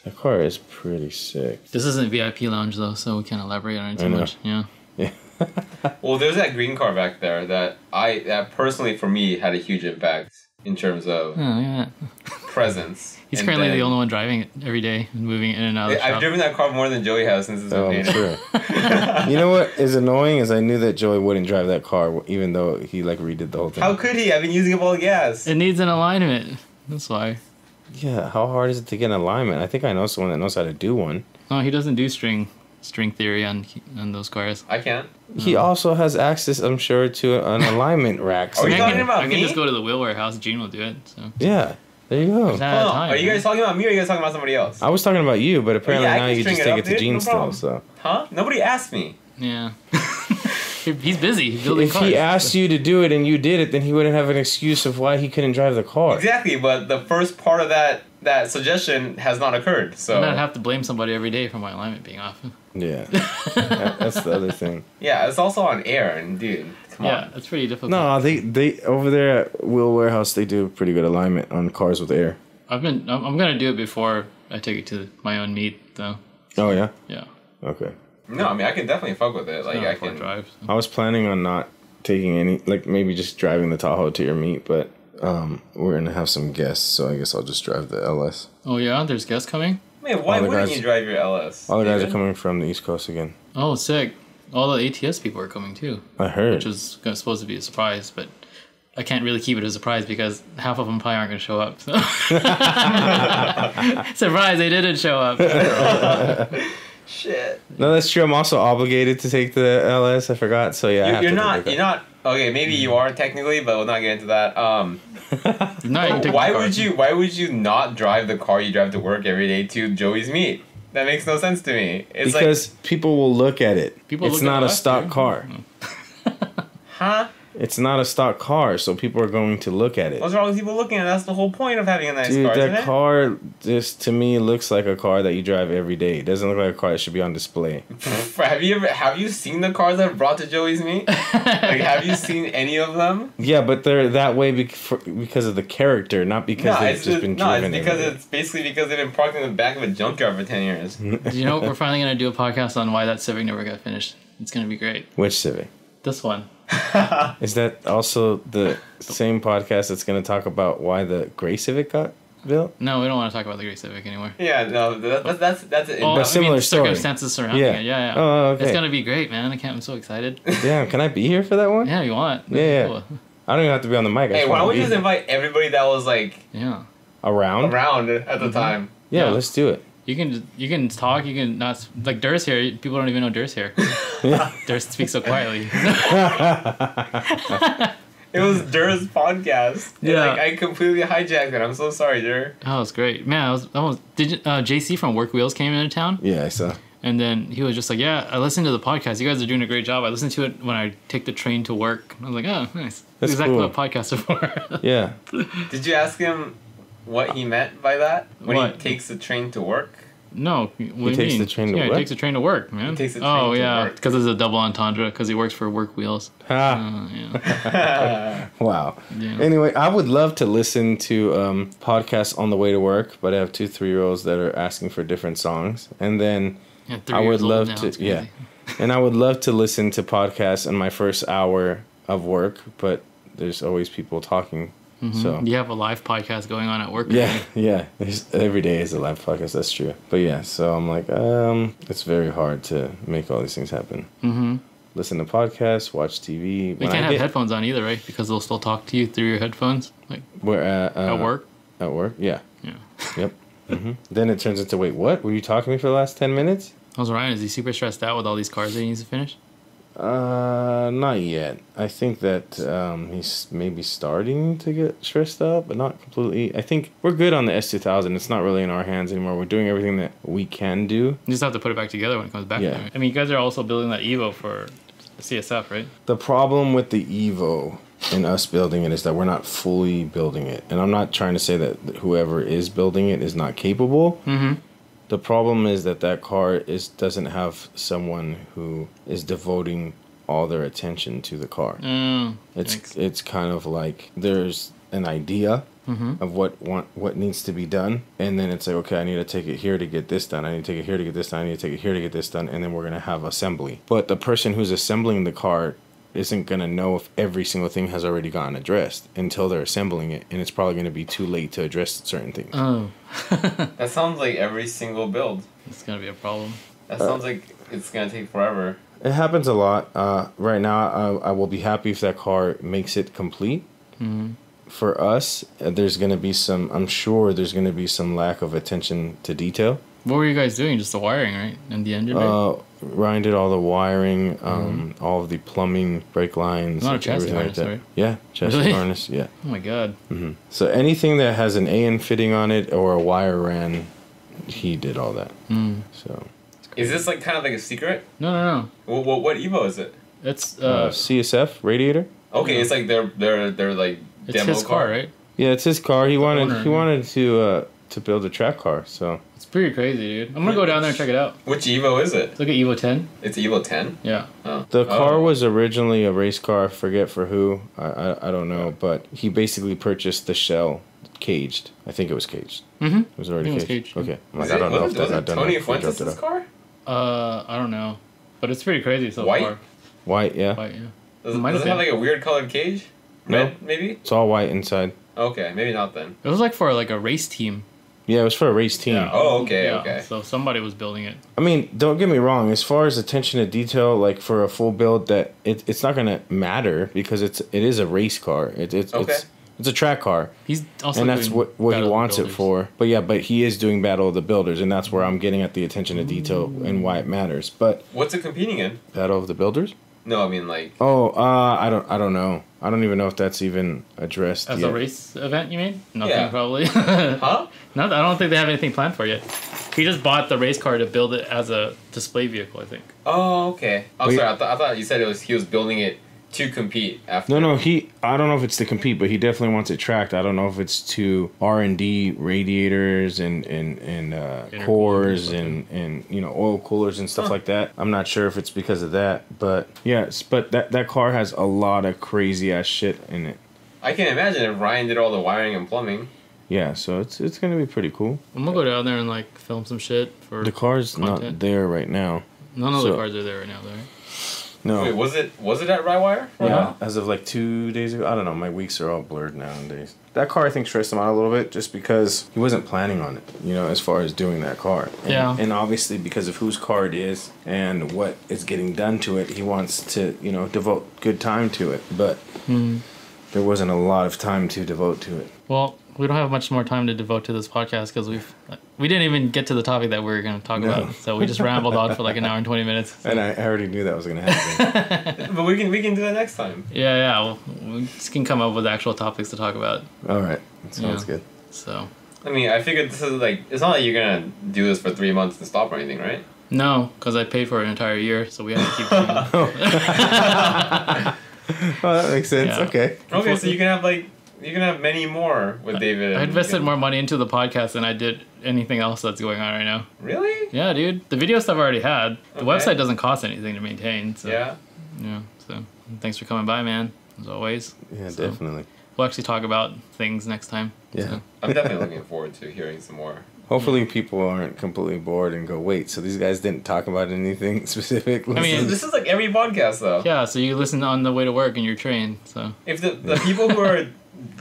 That car is pretty sick. This isn't VIP lounge though, so we can't elaborate on it too much. Yeah. Yeah. Well, there's that green car back there that personally for me had a huge impact in terms of presence. He's And currently then- the only one driving it every day and moving in and out of the I've shop. driven that car more than Joey has since it's been Oh, painted. true. You know what is annoying is I knew that Joey wouldn't drive that car, even though he like redid the whole thing. How could he? I've been using up all the gas. It needs an alignment. That's why. Yeah, how hard is it to get an alignment? I think I know someone that knows how to do one. No, he doesn't do string theory on those cars. I can't. He also has access, I'm sure, to an alignment rack. Are you I talking can, about I me? can just go to the wheel warehouse. Gene will do it. So. Yeah, there you go. He's not out of Hold on. time, Are you man. guys talking about me or are you guys talking about somebody else? I was talking about you, but apparently Yeah, I now can you string just it take up, it to dude. Gene No still. problem. So Huh? Nobody asked me. Yeah. He's busy building if cars. he asked you to do it and you did it, then he wouldn't have an excuse of why he couldn't drive the car. Exactly, but the first part of that suggestion has not occurred. So And I'd have to blame somebody every day for my alignment being off. Yeah, that's the other thing. yeah, it's also on air, and dude, come Yeah, on. it's pretty difficult. No, they over there at Wheel Warehouse they do pretty good alignment on cars with air. I'm gonna do it before I take it to my own meet though. Oh yeah. Yeah. Okay. No, I mean I can definitely fuck with it. Like I Four can. drive. So. I was planning on not taking any, like maybe just driving the Tahoe to your meet, but we're gonna have some guests, so I guess I'll just drive the LS. Oh yeah, there's guests coming. Man, why All the wouldn't guys- you drive your LS? All the guys are David? coming from the East Coast again. Oh, sick. All the ATS people are coming too, I heard. which was supposed to be a surprise, but I can't really keep it a surprise because half of them probably aren't going to show up. So. Surprise, they didn't show up. Shit. No, that's true. I'm also obligated to take the LS. I forgot. So yeah, I have You're to not. take it. You're not. Okay, maybe you are technically, but we'll not get into that. No, you can take Why the car. would you? Why would you not drive the car you drive to work every day to Joey's meet? That makes no sense to me. It's Because people will look at it. People It's look at not it a last stock year. car. like, huh? It's not a stock car, so people are going to look at it. What's wrong with people looking at it? That's the whole point of having a nice Dude, car, isn't that it? car just to me looks like a car that you drive every day. It doesn't look like a car that should be on display. Have you seen the cars I've brought to Joey's meet? Like, have you seen any of them? Yeah, but they're that way because of the character, not because they've just been driven. it's because every day. it's basically because they've been parked in the back of a junkyard for 10 years. Do you know we're finally going to do a podcast on why that Civic never got finished? It's going to be great. Which Civic? This one. Is that also the same podcast that's going to talk about why the gray Civic got built? No, we don't want to talk about the Great Civic anymore. Yeah, no, that's it. Oh, But similar story. circumstances surrounding Yeah. it. Yeah, yeah. Oh, okay. It's gonna be great, man. I'm so excited. Damn, can I be here for that one? Yeah, you want? Yeah. Cool. I don't even have to be on the mic. I Hey, just why wanna don't we be just invite everybody that was like Yeah. around? around at the time? Yeah, Yeah. let's do it. You can talk. You can not like Dur's here. People don't even know Dur's here. Dur speaks so quietly. It was Dur's podcast. And, Yeah. like, I completely hijacked it. I'm so sorry, Dur. That was great, man. I was almost. Did you, JC from Work Wheels came into town, Yeah, I saw. and then he was just like, "Yeah, I listened to the podcast. You guys are doing a great job. I listened to it when I take the train to work." I was like, "Oh, nice. That's exactly cool. what podcasts are for." Yeah. Did you ask him what he meant by that? When he What? takes the train to work? No, what do you takes mean? the train to yeah, work? he takes the train to work, man. He takes the train oh to yeah, work. because it's a double entendre. Because he works for Work Wheels. Ha. Yeah. Wow. Yeah. Anyway, I would love to listen to podcasts on the way to work, but I have 2 3-year-olds that are asking for different songs, and then Yeah, I would 3 years old love now, to it's yeah, crazy. and I would love to listen to podcasts in my first hour of work, but there's always people talking, so You have a live podcast going on at work. yeah, yeah. Every day is a live podcast. That's true. But yeah, so I'm like, it's very hard to make all these things happen. Mm-hmm. Listen to podcasts, watch TV. You can't have headphones on either, right? Because they'll still talk to you through your headphones, like We're at work. At work, yeah. Yeah. Yep. Then it turns into, wait, what? Were you talking to me for the last 10 minutes? How's Ryan? Is he super stressed out with all these cars that he needs to finish? Not yet. I think that he's maybe starting to get stressed out, but not completely. I think we're good on the S2000. It's not really in our hands anymore. We're doing everything that we can do. You just have to put it back together when it comes back. Yeah. I mean, you guys are also building that Evo for CSF, right? The problem with the Evo and us building it is that we're not fully building it. And I'm not trying to say that whoever is building it is not capable. Mm-hmm. The problem is that car doesn't have someone who is devoting all their attention to the car. It's kind of like there's an idea of what needs to be done, and then it's like, okay, I need to take it here to get this done. I need to take it here to get this done. I need to take it here to get this done, and then we're gonna have assembly. But the person who's assembling the car isn't going to know if every single thing has already gotten addressed until they're assembling it, and it's probably going to be too late to address certain things. Oh. That sounds like every single build. It's going to be a problem. That sounds like it's going to take forever. It happens a lot. Right now, I will be happy if that car makes it complete. Mm-hmm. For us, there's going to be I'm sure there's going to be some lack of attention to detail. What were you guys doing? Just the wiring, right? And the engine bay? Ryan did all the wiring, all of the plumbing, brake lines, Not a chassis everything harness, like that. right? Yeah, chassis Really? harness, yeah. Oh my god. Mm-hmm. So anything that has an AN fitting on it or a wire ran, he did all that. So Is this like kind of like a secret? No. What Evo is it? It's CSF radiator. Okay, it's like their like it's demo his car, right? Yeah, it's his car. He wanted owner, to build a track car. So It's pretty crazy, dude. I'm gonna go down there and check it out. Which Evo is it? Look at Evo 10. It's Evo 10? Yeah. Oh. the car was originally a race car. I forget for who. I don't know, but he basically purchased the shell caged. I think it was caged. Mm-hmm. It was already I think it was caged. caged. Okay. I'm like, I don't know if that was got it done. Tony or if we dropped it Fuentes' off. car? I don't know. But it's pretty crazy so White? far. White, yeah. White, yeah. Does Might it have have been. like a weird colored cage? No. Red, maybe? It's all white inside. Okay, maybe not then. It was like for like a race team. Yeah, it was for a race team. Yeah. Oh, okay, Yeah, okay. So somebody was building it. I mean, don't get me wrong. As far as attention to detail, like for a full build, that it's not gonna matter because it is a race car. It's a track car, He's also and that's doing what he Battle of the wants it Builders. for. But he is doing Battle of the Builders, and that's where I'm getting at the attention to detail and why it matters. But What's it competing in? Battle of the Builders? No, I mean like... I don't know. I don't even know if that's even addressed As yet. a race event, you mean? Nothing, Yeah. probably. Huh? No, I don't think they have anything planned for it yet. He just bought the race car to build it as a display vehicle, I think. Oh, okay. I'm Wait. sorry, I thought you said he was building it to compete after. No, I don't know if it's to compete, but he definitely wants it tracked. I don't know if it's to R&D radiators and cores and oil coolers and stuff like that. I'm not sure if it's because of that, but yes, but that car has a lot of crazy ass shit in it. I can imagine if Ryan did all the wiring and plumbing. Yeah, so it's gonna be pretty cool. I'm gonna go down there and like film some shit for The car's content. not there right now. None of the so- cars are there right now, though. Right? No. Wait, was it at Rywire? Yeah, as of like 2 days ago. I don't know. My weeks are all blurred nowadays. That car, I think, stressed him out a little bit just because he wasn't planning on it, as far as doing that car. Yeah. And obviously, because of whose car it is and what is getting done to it, he wants to, devote good time to it. But there wasn't a lot of time to devote to it. Well, we don't have much more time to devote to this podcast because we didn't even get to the topic that we were going to talk about. So we just rambled on for like an hour and 20 minutes. So. And I already knew that was going to happen. But we can do that next time. Yeah. Well, we just can come up with actual topics to talk about. All right. That sounds good. So. I mean, I figured this is like, it's not like you're gonna do this for 3 months and stop or anything, right? No, because I paid for an entire year, so we have to keep doing Oh, that makes sense. Yeah. Okay. Okay, so you can have many more with David. I invested more money into the podcast than I did anything else that's going on right now. Really? Yeah, dude. The video stuff I already had. The Okay. website doesn't cost anything to maintain. So, Yeah. Yeah. So thanks for coming by, man. As always. Yeah, So, definitely. We'll actually talk about things next time. Yeah. So. I'm definitely looking forward to hearing some more. Hopefully people aren't completely bored and go, wait, so these guys didn't talk about anything specific? I mean, This is like every podcast, though. Yeah, so you listen on the way to work in your train. So. If the people who are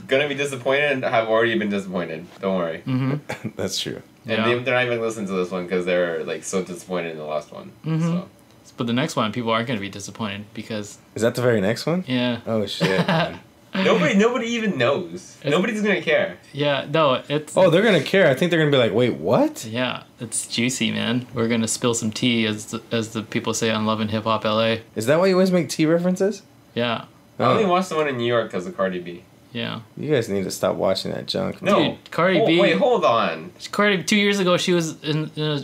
gonna be disappointed have already been disappointed, don't worry. Mm-hmm. That's true. And Yeah. they're not even listening to this one because they're like so disappointed in the last one. Mhm. So. But the next one, people aren't going to be disappointed because, Is that the very next one? yeah. Oh, shit. man. Nobody even knows. Nobody's gonna care. Yeah, no, it's... Oh, they're going to care. I think they're going to be like, wait, what? Yeah, it's juicy, man. We're going to spill some tea, as the people say on Love and Hip Hop LA. Is that why you always make tea references? Yeah, I only watched the one in New York because of Cardi B. yeah. You guys need to stop watching that junk. No, Dude, Cardi B... Wait, hold on. Cardi, 2 years ago, she was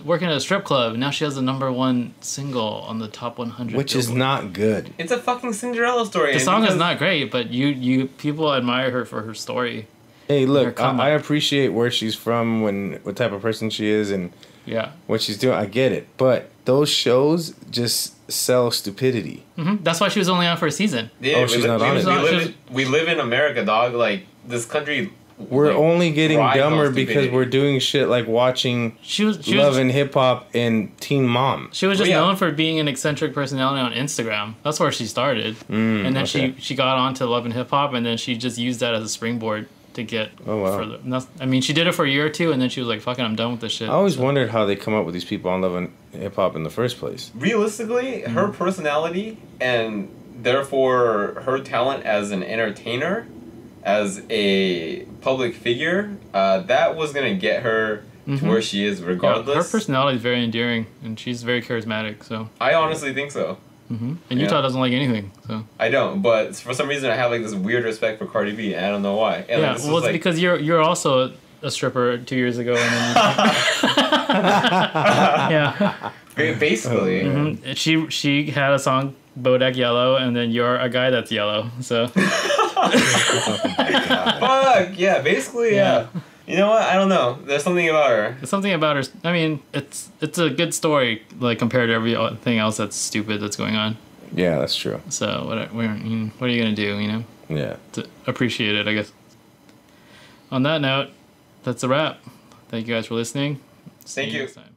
working at a strip club. Now she has the #1 single on the top 100. Which is Billboard. not good. It's a fucking Cinderella story. The and song is because- not great, but you people admire her for her story. Hey, look, Her come I up. appreciate where she's from, what type of person she is, and Yeah. what she's doing. I get it. But those shows just sell stupidity. That's why she was only on for a season. Yeah, Oh, she's not on it. We live in America, dog. Like, this country we're only getting dry dumber because constipated. we're doing shit like watching She was Love and Hip Hop and Teen Mom. She was just Yeah. known for being an eccentric personality on Instagram. That's where she started. And then she got onto Love and Hip Hop, and then she just used that as a springboard to get further. And I mean, she did it for a year or two, and then she was like, fucking, I'm done with this shit. I always wondered how they come up with these people on Love and Hip Hop in the first place. Realistically, her personality and therefore her talent as an entertainer, as a public figure, that was gonna get her to where she is regardless. Yeah, her personality is very endearing, and she's very charismatic, so. I honestly think so. And Utah doesn't like anything, so. I don't, but for some reason I have like this weird respect for Cardi B, and I don't know why. And Yeah, this well, was, it's like, because you're also a stripper 2 years ago, and then yeah. basically. And she had a song Bodak Yellow, and then you're a guy that's yellow, so. Fuck yeah, basically yeah. You know what? I don't know. There's something about her. There's something about her. I mean, it's a good story, like compared to everything else that's stupid that's going on. Yeah, that's true. So what are you gonna do? You know, Yeah. to appreciate it, I guess. On that note, that's a wrap. Thank you guys for listening. See Thank you. next time.